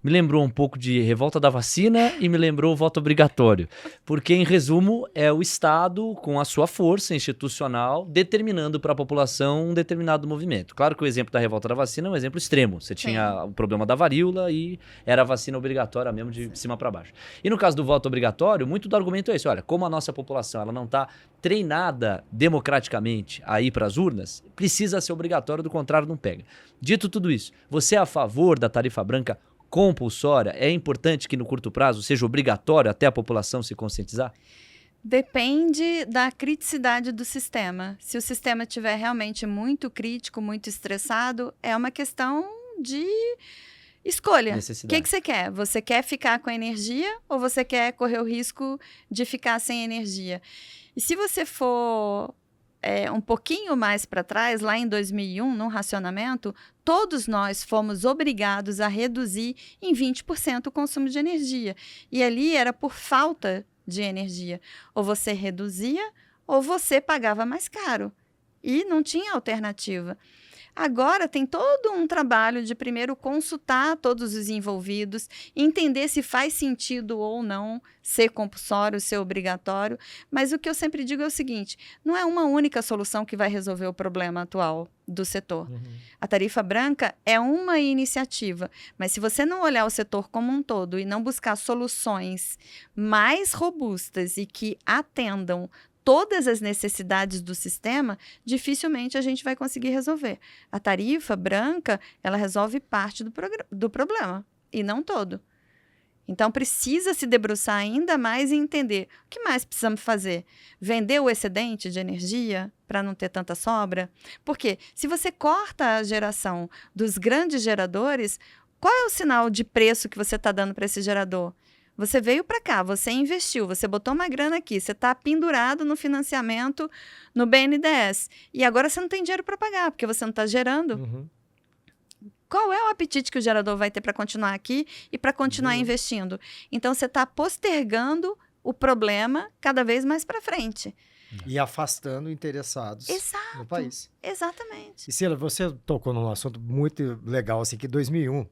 Me lembrou um pouco de revolta da vacina e me lembrou o voto obrigatório. Porque, em resumo, é o Estado, com a sua força institucional, determinando para a população um determinado movimento. Claro que o exemplo da revolta da vacina é um exemplo extremo. Você tinha o problema da varíola e era a vacina obrigatória mesmo de cima para baixo. E no caso do voto obrigatório, muito do argumento é esse. Olha, como a nossa população ela não está treinada chamada democraticamente a ir para as urnas, precisa ser obrigatório, do contrário não pega. Dito tudo isso, você é a favor da tarifa branca compulsória? É importante que no curto prazo seja obrigatório até a população se conscientizar? Depende da criticidade do sistema. Se o sistema estiver realmente muito crítico, muito estressado, é uma questão de escolha. O que você quer? Você quer ficar com energia ou você quer correr o risco de ficar sem energia? E se você for um pouquinho mais para trás, lá em 2001, no racionamento, todos nós fomos obrigados a reduzir em 20% o consumo de energia. E ali era por falta de energia. Ou você reduzia ou você pagava mais caro. E não tinha alternativa. Agora tem todo um trabalho de primeiro consultar todos os envolvidos, entender se faz sentido ou não ser compulsório, ser obrigatório. Mas o que eu sempre digo é o seguinte, não é uma única solução que vai resolver o problema atual do setor. A tarifa branca é uma iniciativa, mas se você não olhar o setor como um todo e não buscar soluções mais robustas e que atendam todas as necessidades do sistema, dificilmente a gente vai conseguir resolver. A tarifa branca, ela resolve parte do problema, e não todo. Então, precisa se debruçar ainda mais e entender o que mais precisamos fazer. Vender o excedente de energia para não ter tanta sobra? Porque se você corta a geração dos grandes geradores, qual é o sinal de preço que você está dando para esse gerador? Você veio para cá, você investiu, você botou uma grana aqui, você está pendurado no financiamento no BNDES. E agora você não tem dinheiro para pagar, porque você não está gerando. Qual é o apetite que o gerador vai ter para continuar aqui e para continuar investindo? Então, você está postergando o problema cada vez mais para frente. E afastando interessados no país. Exatamente. E Cila, você tocou num assunto muito legal, assim, que em 2001,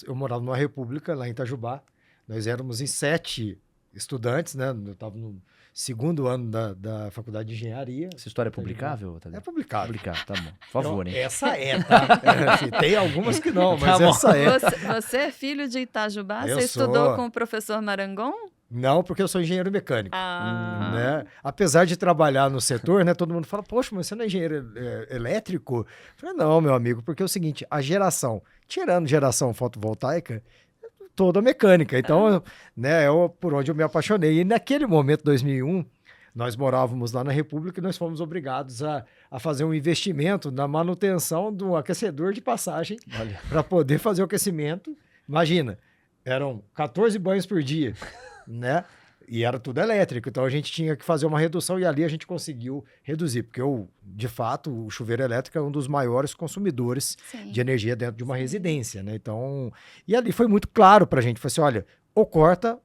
eu morava numa república lá em Itajubá. Nós éramos em 7 estudantes, né? Eu estava no segundo ano da faculdade de engenharia. Essa história é publicável? É publicável. Publicável, tá bom. Por favor, hein? Essa tá? Assim, tem algumas que não, mas essa é. Você é filho de Itajubá? Eu Você sou. Estudou com o professor Marangon? Não, porque eu sou engenheiro mecânico. Né? Apesar de trabalhar no setor, né, todo mundo fala, poxa, mas você não é engenheiro elétrico? Eu falei, não, meu amigo, porque é o seguinte, a geração, tirando geração fotovoltaica, toda mecânica. Então, né, por onde eu me apaixonei. E naquele momento, 2001, nós morávamos lá na República e nós fomos obrigados a fazer um investimento na manutenção do aquecedor de passagem para poder fazer o aquecimento. Imagina, eram 14 banhos por dia, né? E era tudo elétrico, então a gente tinha que fazer uma redução e ali a gente conseguiu reduzir, porque de fato, o chuveiro elétrico é um dos maiores consumidores de energia dentro de uma residência, né? Então, e ali foi muito claro pra gente, foi assim, olha, ou corta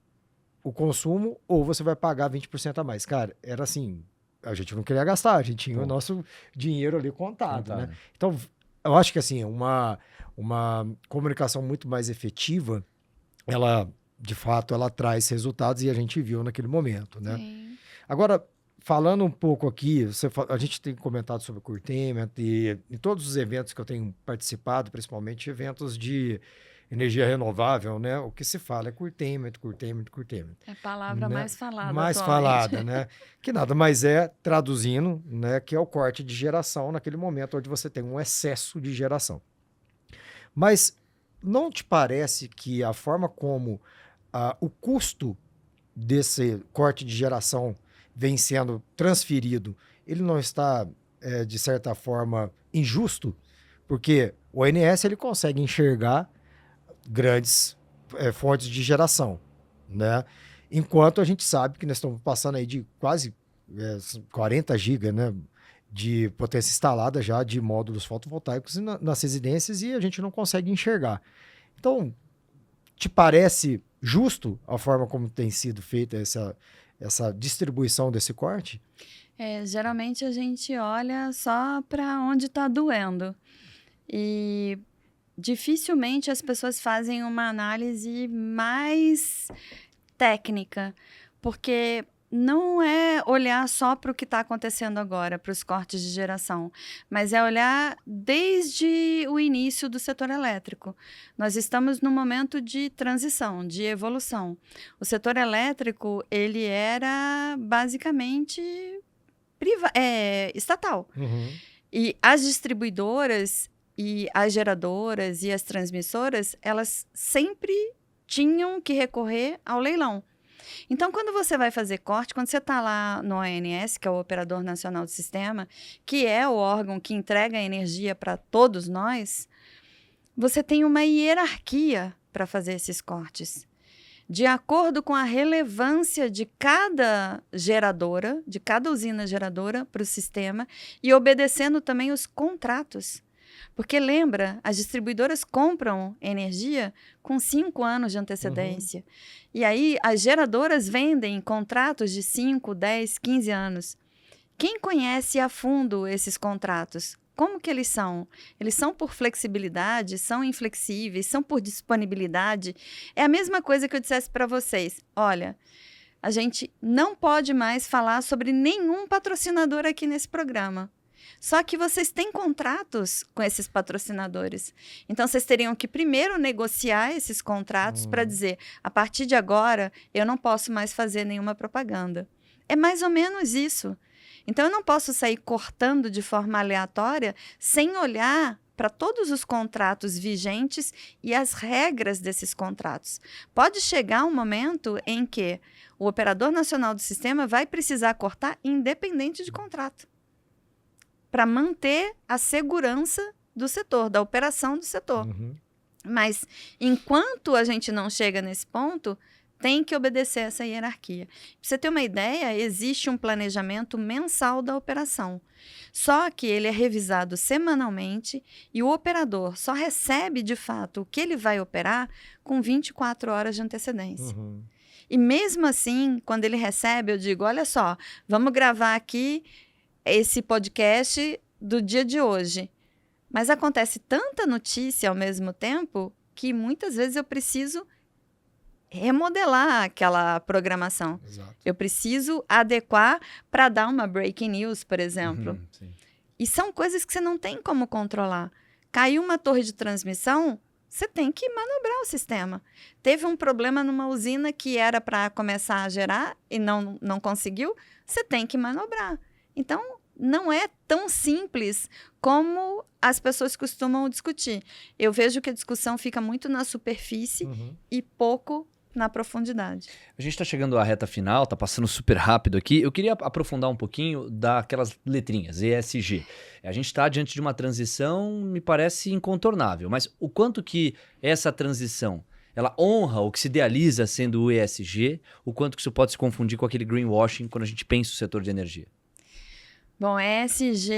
o consumo ou você vai pagar 20% a mais. Cara, era assim, a gente não queria gastar, a gente tinha o nosso dinheiro ali contado, né? Então, eu acho que assim, uma comunicação muito mais efetiva, de fato, ela traz resultados e a gente viu naquele momento, né? Sim. Agora, falando um pouco aqui, a gente tem comentado sobre o curtailment e em todos os eventos que eu tenho participado, principalmente eventos de energia renovável, né? O que se fala é curtailment. É a palavra, né, mais falada mais atualmente. falada, né? Que nada mais é, traduzindo, né, que é o corte de geração naquele momento onde você tem um excesso de geração. Mas não te parece que a forma como o custo desse corte de geração vem sendo transferido, ele não está, de certa forma, injusto? Porque o ONS ele consegue enxergar grandes fontes de geração, né? Enquanto a gente sabe que nós estamos passando aí de quase 40 GB, né, de potência instalada já de módulos fotovoltaicos nas residências e a gente não consegue enxergar. Então, te parece justo a forma como tem sido feita essa distribuição desse corte? Geralmente a gente olha só para onde está doendo. E dificilmente as pessoas fazem uma análise mais técnica, porque não é olhar só para o que está acontecendo agora, para os cortes de geração, mas é olhar desde o início do setor elétrico. Nós estamos num momento de transição, de evolução. O setor elétrico, ele era basicamente estatal. E as distribuidoras e as geradoras e as transmissoras, elas sempre tinham que recorrer ao leilão. Então, quando você vai fazer corte, quando você está lá no ONS, que é o Operador Nacional do Sistema, que é o órgão que entrega a energia para todos nós, você tem uma hierarquia para fazer esses cortes. De acordo com a relevância de cada geradora, de cada usina geradora para o sistema, e obedecendo também os contratos. Porque lembra, as distribuidoras compram energia com 5 anos de antecedência. E aí as geradoras vendem contratos de 5, 10, 15 anos. Quem conhece a fundo esses contratos? Como que eles são? Eles são por flexibilidade, são inflexíveis, são por disponibilidade? É a mesma coisa que eu dissesse para vocês. Olha, a gente não pode mais falar sobre nenhum patrocinador aqui nesse programa. Só que vocês têm contratos com esses patrocinadores. Então, vocês teriam que primeiro negociar esses contratos para dizer, a partir de agora, eu não posso mais fazer nenhuma propaganda. É mais ou menos isso. Então, eu não posso sair cortando de forma aleatória sem olhar para todos os contratos vigentes e as regras desses contratos. Pode chegar um momento em que o Operador Nacional do Sistema vai precisar cortar independente de contrato, para manter a segurança do setor, da operação do setor. Mas, enquanto a gente não chega nesse ponto, tem que obedecer essa hierarquia. Para você ter uma ideia, existe um planejamento mensal da operação. Só que ele é revisado semanalmente e o operador só recebe, de fato, o que ele vai operar com 24 horas de antecedência. E mesmo assim, quando ele recebe, eu digo, olha só, vamos gravar aqui esse podcast do dia de hoje. Mas acontece tanta notícia ao mesmo tempo que muitas vezes eu preciso remodelar aquela programação. Exato. Eu preciso adequar para dar uma breaking news, por exemplo. E são coisas que você não tem como controlar. Caiu uma torre de transmissão, você tem que manobrar o sistema. Teve um problema numa usina que era para começar a gerar e não conseguiu, você tem que manobrar. Então, não é tão simples como as pessoas costumam discutir. Eu vejo que a discussão fica muito na superfície e pouco na profundidade. A gente está chegando à reta final, está passando super rápido aqui. Eu queria aprofundar um pouquinho daquelas letrinhas, ESG. A gente está diante de uma transição, me parece incontornável, mas o quanto que essa transição ela honra o que se idealiza sendo o ESG, o quanto que isso pode se confundir com aquele greenwashing quando a gente pensa o setor de energia? Bom, ESG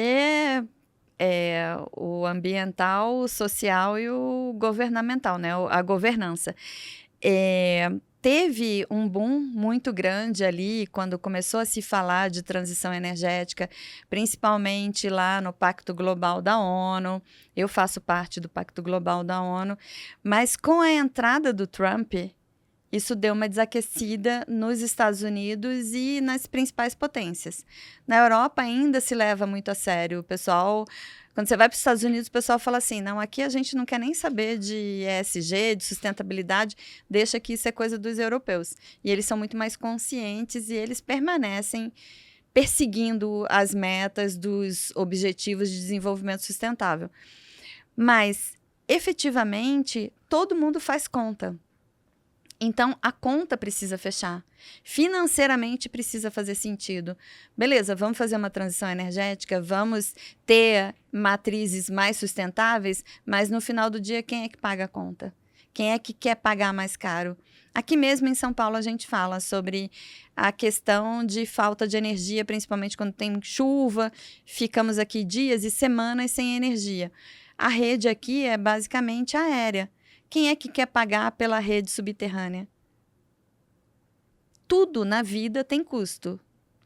é o ambiental, o social e o governamental, né? A governança. Teve um boom muito grande ali quando começou a se falar de transição energética, principalmente lá no Pacto Global da ONU. Eu faço parte do Pacto Global da ONU, mas com a entrada do Trump, isso deu uma desaquecida nos Estados Unidos e nas principais potências. Na Europa ainda se leva muito a sério. O pessoal, quando você vai para os Estados Unidos, o pessoal fala assim, não, aqui a gente não quer nem saber de ESG, de sustentabilidade, deixa que isso é coisa dos europeus. E eles são muito mais conscientes e eles permanecem perseguindo as metas dos Objetivos de Desenvolvimento Sustentável. Mas, efetivamente, todo mundo faz conta. Então, a conta precisa fechar. Financeiramente precisa fazer sentido. Beleza, vamos fazer uma transição energética, vamos ter matrizes mais sustentáveis, mas no final do dia, quem é que paga a conta? Quem é que quer pagar mais caro? Aqui mesmo em São Paulo a gente fala sobre a questão de falta de energia, principalmente quando tem chuva, ficamos aqui dias e semanas sem energia. A rede aqui é basicamente aérea. Quem é que quer pagar pela rede subterrânea? Tudo na vida tem custo.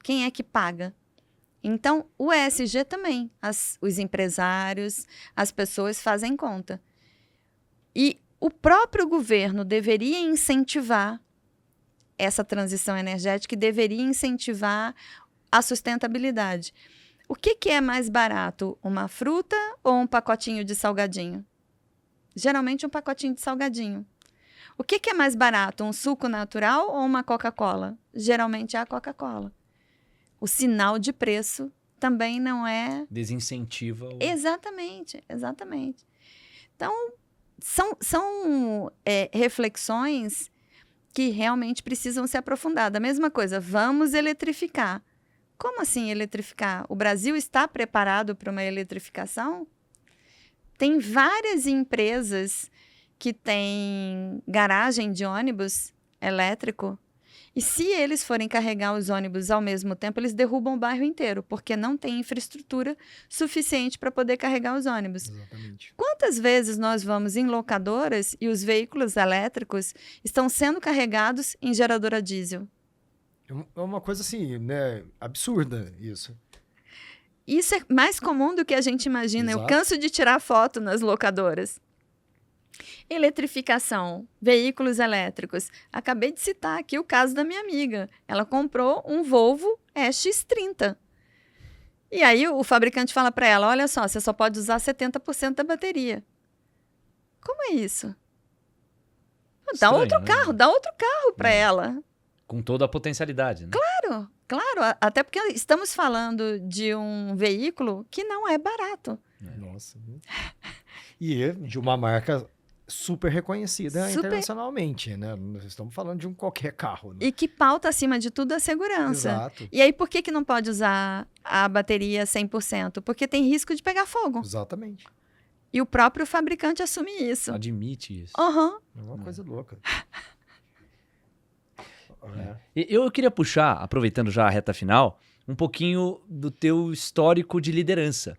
Quem é que paga? Então, o ESG também. Os empresários, as pessoas fazem conta. E o próprio governo deveria incentivar essa transição energética e deveria incentivar a sustentabilidade. O que é mais barato? Uma fruta ou um pacotinho de salgadinho? Geralmente um pacotinho de salgadinho. O que é mais barato? Um suco natural ou uma Coca-Cola? Geralmente é a Coca-Cola. o sinal de preço também não é... Desincentiva o... Exatamente. Então, são reflexões que realmente precisam ser aprofundadas. A mesma coisa, vamos eletrificar. Como assim eletrificar? O Brasil está preparado para uma eletrificação? Tem várias empresas que têm garagem de ônibus elétrico. E se eles forem carregar os ônibus ao mesmo tempo, eles derrubam o bairro inteiro, porque não tem infraestrutura suficiente para poder carregar os ônibus. Exatamente. Quantas vezes nós vamos em locadoras e os veículos elétricos estão sendo carregados em geradora diesel? É uma coisa assim, né, absurda isso. Isso é mais comum do que a gente imagina. Exato. Eu canso de tirar foto nas locadoras. Eletrificação, veículos elétricos. Acabei de citar aqui o caso da minha amiga. Ela comprou um Volvo EX30. E aí o fabricante fala para ela, olha só, você só pode usar 70% da bateria. Como é isso? Estranho, Dá outro carro para ela. Com toda a potencialidade, né? Claro, até porque estamos falando de um veículo que não é barato. Nossa. E de uma marca super reconhecida internacionalmente, né? Nós estamos falando de um qualquer carro. Né? E que pauta, acima de tudo, a segurança. Exato. E aí, por que não pode usar a bateria 100%? Porque tem risco de pegar fogo. Exatamente. E o próprio fabricante assume isso. Admite isso. Aham. É uma coisa louca. Eu queria puxar, aproveitando já a reta final, um pouquinho do teu histórico de liderança,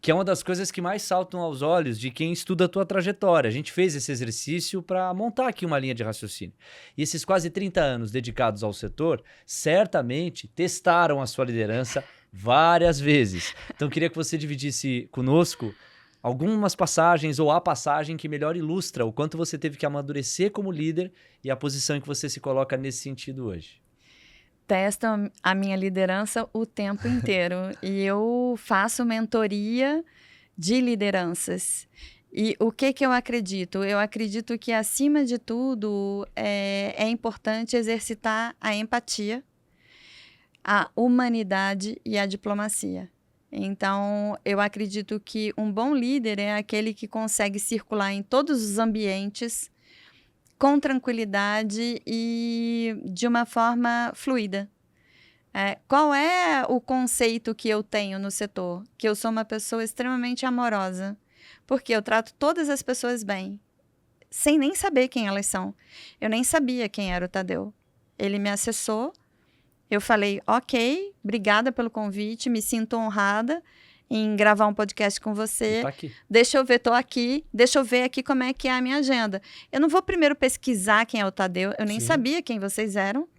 que é uma das coisas que mais saltam aos olhos de quem estuda a tua trajetória. A gente fez esse exercício para montar aqui uma linha de raciocínio. E esses quase 30 anos dedicados ao setor, certamente testaram a sua liderança várias vezes. Então, queria que você dividisse conosco algumas passagens ou a passagem que melhor ilustra o quanto você teve que amadurecer como líder e a posição em que você se coloca nesse sentido hoje. Testam a minha liderança o tempo inteiro. E eu faço mentoria de lideranças. E o que eu acredito? Eu acredito que, acima de tudo, é importante exercitar a empatia, a humanidade e a diplomacia. Então, eu acredito que um bom líder é aquele que consegue circular em todos os ambientes com tranquilidade e de uma forma fluida. Qual é o conceito que eu tenho no setor? Que eu sou uma pessoa extremamente amorosa, porque eu trato todas as pessoas bem, sem nem saber quem elas são. Eu nem sabia quem era o Tadeu. Ele me acessou. Eu falei, ok, obrigada pelo convite, me sinto honrada em gravar um podcast com você. Tá aqui. Deixa eu ver, tô aqui, deixa eu ver aqui como é que é a minha agenda. Eu não vou primeiro pesquisar quem é o Tadeu, eu nem sabia quem vocês eram.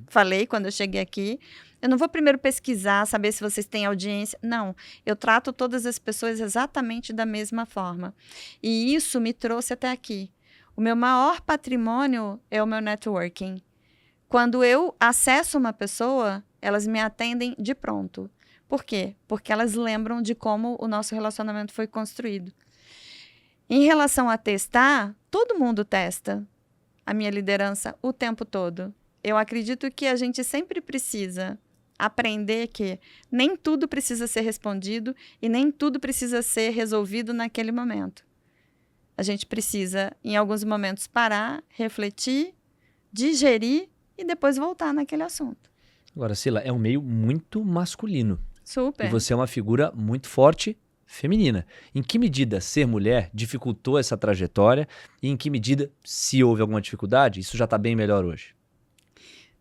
Falei quando eu cheguei aqui. Eu não vou primeiro pesquisar, saber se vocês têm audiência. Não, eu trato todas as pessoas exatamente da mesma forma. E isso me trouxe até aqui. O meu maior patrimônio é o meu networking. Quando eu acesso uma pessoa, elas me atendem de pronto. Por quê? Porque elas lembram de como o nosso relacionamento foi construído. Em relação a testar, todo mundo testa a minha liderança o tempo todo. Eu acredito que a gente sempre precisa aprender que nem tudo precisa ser respondido e nem tudo precisa ser resolvido naquele momento. A gente precisa, em alguns momentos, parar, refletir, digerir e depois voltar naquele assunto. Agora, Sila, é um meio muito masculino. Super. E você é uma figura muito forte feminina. Em que medida ser mulher dificultou essa trajetória e em que medida, se houve alguma dificuldade, isso já está bem melhor hoje?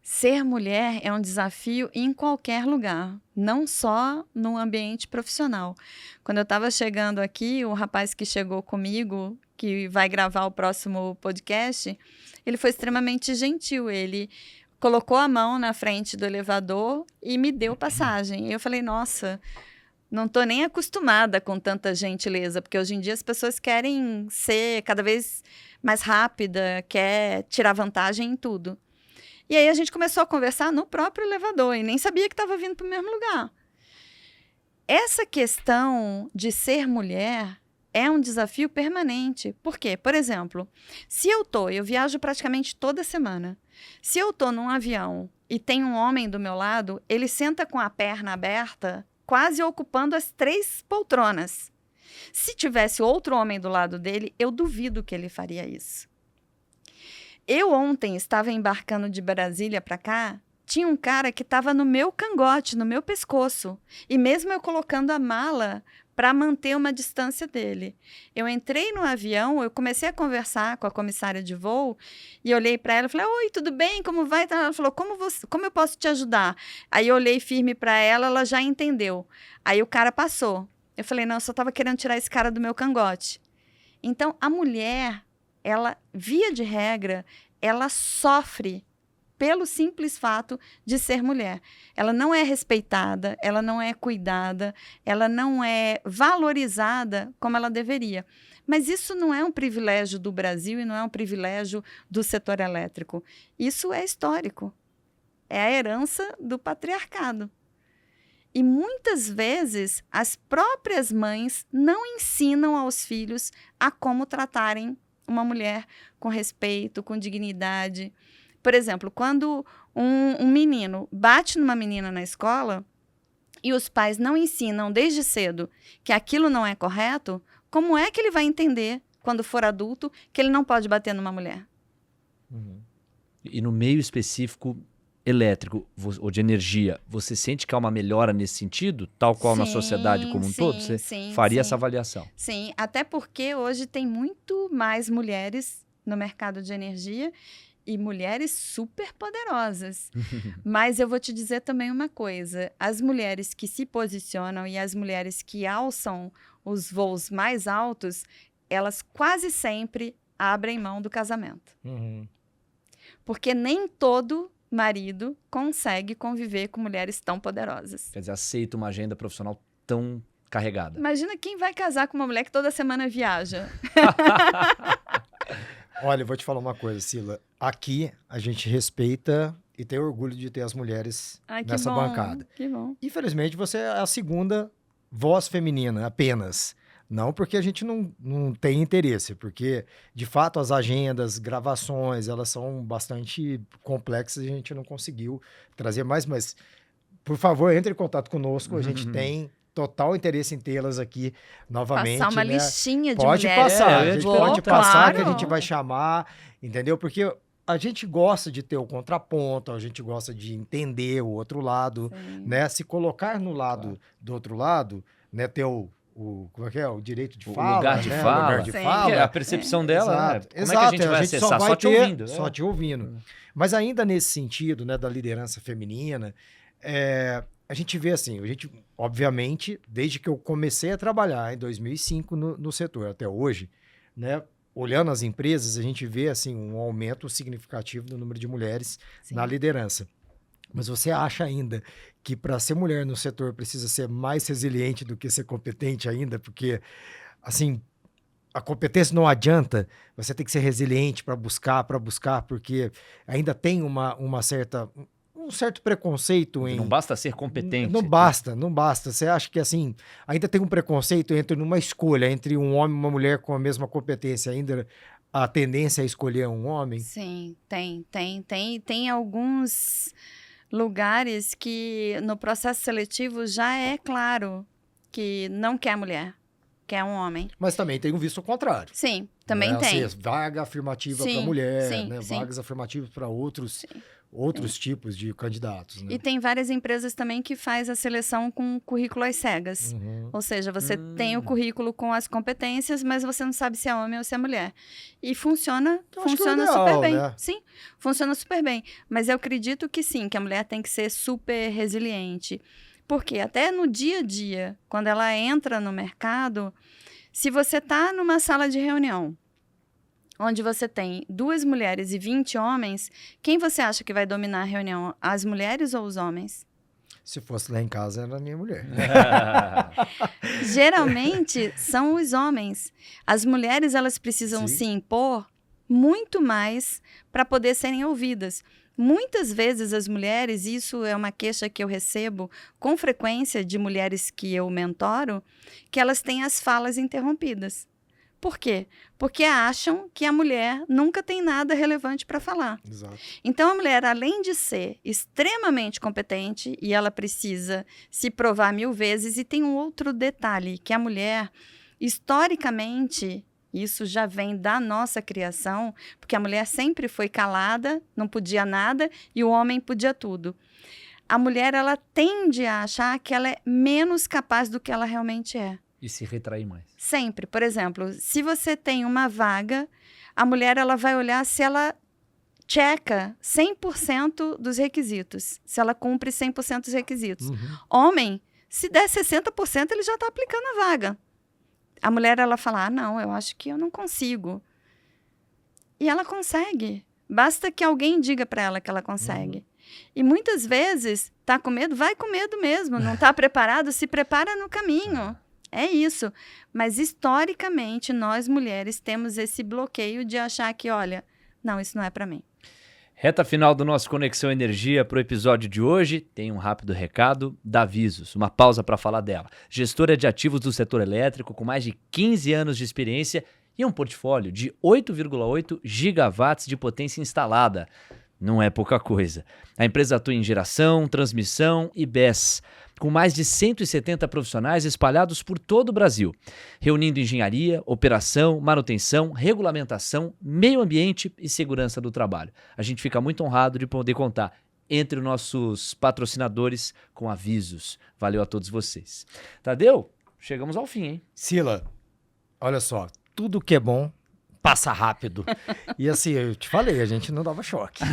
Ser mulher é um desafio em qualquer lugar, não só no ambiente profissional. Quando eu estava chegando aqui, o rapaz que chegou comigo, que vai gravar o próximo podcast, ele foi extremamente gentil. Ele colocou a mão na frente do elevador e me deu passagem. E eu falei, nossa, não estou nem acostumada com tanta gentileza, porque hoje em dia as pessoas querem ser cada vez mais rápida, quer tirar vantagem em tudo. E aí a gente começou a conversar no próprio elevador e nem sabia que estava vindo para o mesmo lugar. Essa questão de ser mulher é um desafio permanente. Por quê? Por exemplo, se eu viajo praticamente toda semana. Se eu tô num avião e tem um homem do meu lado, ele senta com a perna aberta, quase ocupando as 3 poltronas. Se tivesse outro homem do lado dele, eu duvido que ele faria isso. Eu ontem estava embarcando de Brasília para cá, tinha um cara que estava no meu cangote, no meu pescoço. E mesmo eu colocando a mala para manter uma distância dele. Eu entrei no avião, eu comecei a conversar com a comissária de voo e olhei para ela e falei, oi, tudo bem? Como vai? Ela falou, como eu posso te ajudar? Aí eu olhei firme para ela, ela já entendeu. Aí o cara passou. Eu falei, não, eu só estava querendo tirar esse cara do meu cangote. Então, a mulher, ela, via de regra, ela sofre pelo simples fato de ser mulher. Ela não é respeitada, ela não é cuidada, ela não é valorizada como ela deveria. Mas isso não é um privilégio do Brasil e não é um privilégio do setor elétrico. Isso é histórico. É a herança do patriarcado. E muitas vezes as próprias mães não ensinam aos filhos a como tratarem uma mulher com respeito, com dignidade. Por exemplo, quando um menino bate numa menina na escola e os pais não ensinam desde cedo que aquilo não é correto, como é que ele vai entender, quando for adulto, que ele não pode bater numa mulher? E no meio específico elétrico ou de energia, você sente que há uma melhora nesse sentido, tal qual na sociedade como um todo? Você faria essa avaliação? Sim, até porque hoje tem muito mais mulheres no mercado de energia e mulheres super poderosas. Mas eu vou te dizer também uma coisa, as mulheres que se posicionam e as mulheres que alçam os voos mais altos, elas quase sempre abrem mão do casamento. Porque nem todo marido consegue conviver com mulheres tão poderosas. Quer dizer, aceita uma agenda profissional tão carregada. Imagina quem vai casar com uma mulher que toda semana viaja. Olha, eu vou te falar uma coisa, Sila. Aqui a gente respeita e tem orgulho de ter as mulheres nessa bancada. Que bom. Infelizmente, você é a segunda voz feminina apenas. Não porque a gente não tem interesse, porque, de fato, as agendas, gravações, elas são bastante complexas e a gente não conseguiu trazer mais. Mas, por favor, entre em contato conosco. A gente tem total interesse em tê-las aqui novamente. Passar uma listinha de pode mulheres. Passar, a gente pode passar, claro. que a gente vai chamar, entendeu? Porque a gente gosta de ter o contraponto, a gente gosta de entender o outro lado, né? Se colocar no lado do outro lado, né? Ter como é que é? O direito de fala, lugar de né? fala. O lugar de fala. É a percepção dela, Exato. né? Como é que a gente vai acessar? Só te ouvindo. Só te ouvindo. Mas ainda nesse sentido, né, da liderança feminina, a gente vê assim, obviamente, desde que eu comecei a trabalhar em 2005 no setor até hoje, né, olhando as empresas, a gente vê assim um aumento significativo do número de mulheres na liderança. Mas você acha ainda que para ser mulher no setor precisa ser mais resiliente do que ser competente ainda? Porque, assim, a competência não adianta, você tem que ser resiliente para buscar, porque ainda tem um certo preconceito em... Não basta ser competente. Não basta. Você acha que, assim, ainda tem um preconceito numa escolha entre um homem e uma mulher com a mesma competência, ainda a tendência é escolher um homem? Sim, tem alguns lugares que no processo seletivo já é claro que não quer mulher, quer um homem. Mas também tem um visto contrário. Sim, também tem. Assim, vaga afirmativa para mulher, né? Vagas afirmativas para outros tipos de candidatos. Né? E tem várias empresas também que faz a seleção com currículo às cegas. Ou seja, você tem o currículo com as competências, mas você não sabe se é homem ou se é mulher. E funciona super bem. Né? Sim, funciona super bem. Mas eu acredito que sim, que a mulher tem que ser super resiliente. Porque até no dia a dia, quando ela entra no mercado, se você está numa sala de reunião, onde você tem 2 mulheres e 20 homens, quem você acha que vai dominar a reunião? As mulheres ou os homens? Se fosse lá em casa, era a minha mulher. Geralmente, são os homens. As mulheres, elas precisam se impor muito mais para poder serem ouvidas. Muitas vezes as mulheres, isso é uma queixa que eu recebo com frequência de mulheres que eu mentoro, que elas têm as falas interrompidas. Por quê? Porque acham que a mulher nunca tem nada relevante para falar. Exato. Então, a mulher, além de ser extremamente competente, e ela precisa se provar 1000 vezes, e tem um outro detalhe, que a mulher, historicamente, isso já vem da nossa criação, porque a mulher sempre foi calada, não podia nada, e o homem podia tudo. A mulher, ela tende a achar que ela é menos capaz do que ela realmente é. E se retrair mais. Sempre. Por exemplo, se você tem uma vaga, a mulher ela vai olhar se ela checa 100% dos requisitos, se ela cumpre 100% dos requisitos. Homem, se der 60%, ele já está aplicando a vaga. A mulher, ela fala, não, eu acho que eu não consigo. E ela consegue. Basta que alguém diga para ela que ela consegue. E muitas vezes, tá com medo? Vai com medo mesmo. Não está preparado? Se prepara no caminho. É isso. Mas, historicamente, nós mulheres temos esse bloqueio de achar que, olha, não, isso não é para mim. Reta final do nosso Conexão Energia para o episódio de hoje. Tem um rápido recado da Visos, uma pausa para falar dela. Gestora de ativos do setor elétrico com mais de 15 anos de experiência e um portfólio de 8,8 gigawatts de potência instalada. Não é pouca coisa. A empresa atua em geração, transmissão e BESS, com mais de 170 profissionais espalhados por todo o Brasil, reunindo engenharia, operação, manutenção, regulamentação, meio ambiente e segurança do trabalho. A gente fica muito honrado de poder contar entre os nossos patrocinadores com avisos. Valeu a todos vocês. Tadeu, chegamos ao fim, hein? Sila, olha só, tudo que é bom passa rápido. E assim, eu te falei, a gente não dava choque.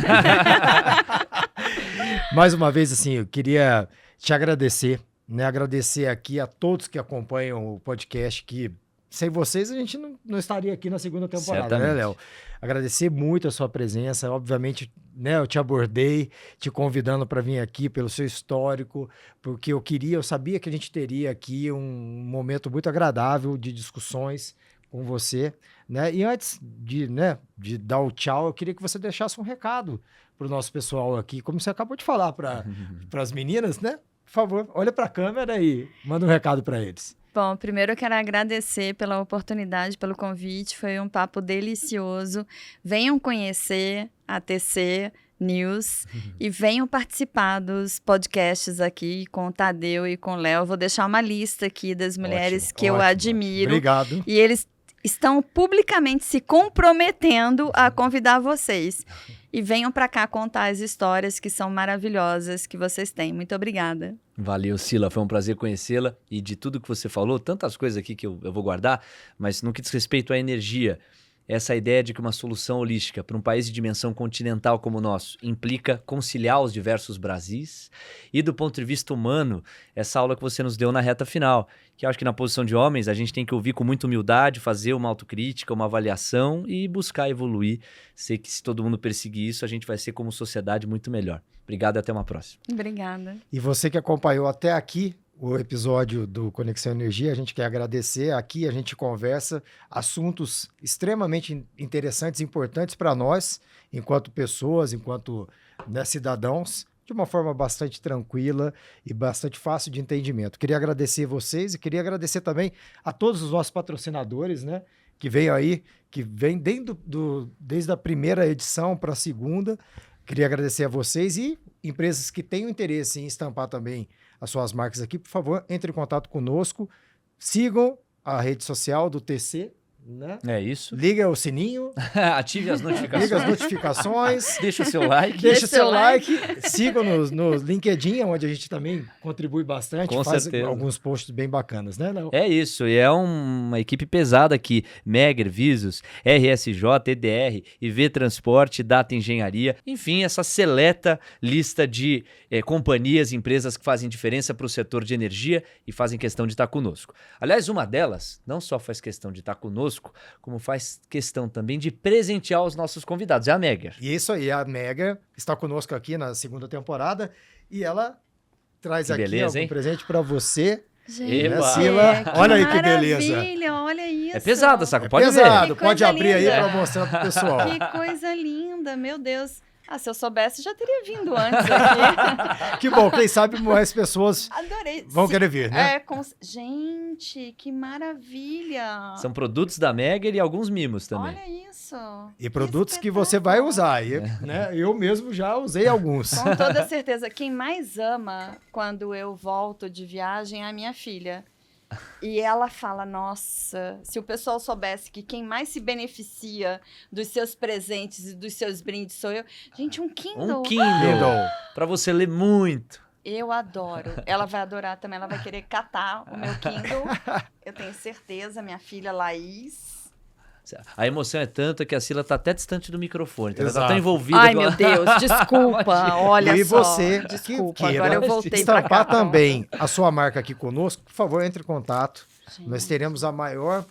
Mais uma vez, assim, eu queria te agradecer, né? Agradecer aqui a todos que acompanham o podcast, que sem vocês a gente não estaria aqui na segunda temporada, Certamente. né, Léo? Agradecer muito a sua presença, obviamente, né, eu te abordei, te convidando para vir aqui pelo seu histórico, porque eu sabia que a gente teria aqui um momento muito agradável de discussões com você, né? E antes de dar o tchau, eu queria que você deixasse um recado para o nosso pessoal aqui, como você acabou de falar para as meninas, né? Por favor, olha para a câmera e manda um recado para eles. Bom, primeiro eu quero agradecer pela oportunidade, pelo convite, foi um papo delicioso. Venham conhecer a TC News e venham participar dos podcasts aqui com o Tadeu e com o Léo. Vou deixar uma lista aqui das mulheres que eu admiro. Obrigado. E eles estão publicamente se comprometendo a convidar vocês. E venham para cá contar as histórias que são maravilhosas que vocês têm. Muito obrigada. Valeu, Sila. Foi um prazer conhecê-la. E de tudo que você falou, tantas coisas aqui que eu vou guardar, mas no que diz respeito à energia, essa ideia de que uma solução holística para um país de dimensão continental como o nosso implica conciliar os diversos Brasis e, do ponto de vista humano, essa aula que você nos deu na reta final, que eu acho que na posição de homens a gente tem que ouvir com muita humildade, fazer uma autocrítica, uma avaliação e buscar evoluir. Sei que se todo mundo perseguir isso, a gente vai ser como sociedade muito melhor. Obrigado e até uma próxima. Obrigada. E você que acompanhou até aqui o episódio do Conexão Energia, a gente quer agradecer. Aqui a gente conversa assuntos extremamente interessantes e importantes para nós, enquanto pessoas, enquanto cidadãos, de uma forma bastante tranquila e bastante fácil de entendimento. Queria agradecer vocês e queria agradecer também a todos os nossos patrocinadores, né, que veio aí, que vem desde a primeira edição para a segunda. Queria agradecer a vocês e empresas que tenham interesse em estampar também as suas marcas aqui, por favor, entre em contato conosco, sigam a rede social do TC, né? É isso. Liga o sininho. Ative as notificações. Liga as notificações. Deixa o seu like. Deixa o seu like. Sigam no LinkedIn, onde a gente também contribui bastante. Com faz certeza. alguns posts bem bacanas, né, Léo? É isso, e é uma equipe pesada aqui. Megger, Visos, RSJ, EDR, IV Transporte, Data Engenharia, enfim, essa seleta lista de companhias, empresas que fazem diferença para o setor de energia e fazem questão de estar conosco. Aliás, uma delas não só faz questão de estar conosco, como faz questão também de presentear os nossos convidados, é a Megger. E isso aí, a Megger está conosco aqui na segunda temporada e ela traz Que aqui beleza, algum hein? presente para você. Gente, Eba! Sila, que olha aí que beleza. maravilha, olha isso. É pesada, saco? É Pode pesado, Que pode coisa abrir aí linda. para mostrar pro pessoal. Que coisa linda, meu Deus. Se eu soubesse, já teria vindo antes aqui. Que bom, quem sabe mais pessoas Adorei. vão Sim. querer vir, né? Gente, que maravilha. São produtos da Megger e alguns mimos também. Olha isso. E produtos que você vai usar. E, né, eu mesmo já usei alguns. Com toda certeza. Quem mais ama quando eu volto de viagem é a minha filha. E ela fala, nossa, se o pessoal soubesse que quem mais se beneficia dos seus presentes e dos seus brindes sou eu. Gente, um Kindle. Um Kindle. Pra você ler muito. Eu adoro. Ela vai adorar também. Ela vai querer catar o meu Kindle. Eu tenho certeza, minha filha Laís. A emoção é tanta que a Sila tá até distante do microfone. Ela tá Exato. tão envolvida. Ai, com meu ela. Deus, desculpa. Olha E só. você Desculpa, que queira agora eu voltei pra estampar cá. também a sua marca aqui conosco, por favor, entre em contato. Gente. Nós teremos a maior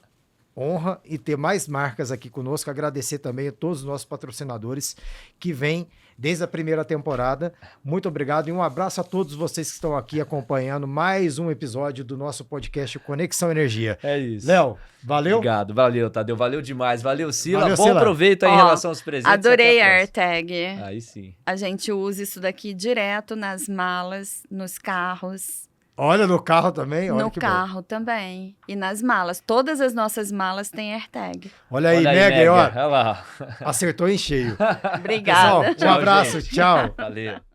honra e ter mais marcas aqui conosco. Agradecer também a todos os nossos patrocinadores que vêm desde a primeira temporada. Muito obrigado e um abraço a todos vocês que estão aqui acompanhando mais um episódio do nosso podcast Conexão Energia. É isso. Léo, valeu? Obrigado, valeu, Tadeu. Valeu demais. Valeu, Sila. Valeu, Bom Sila. proveito aí em Ó, relação aos presentes. Adorei a Até próxima. AirTag. Aí sim. A gente usa isso daqui direto nas malas, nos carros. Olha, no carro também. Olha No que carro também. E nas malas. Todas as nossas malas têm AirTag. bom. Olha aí, Olha Megger, ó, Olha lá. acertou em cheio. Obrigada. Pessoal, um Tchau, abraço, gente. tchau. Valeu.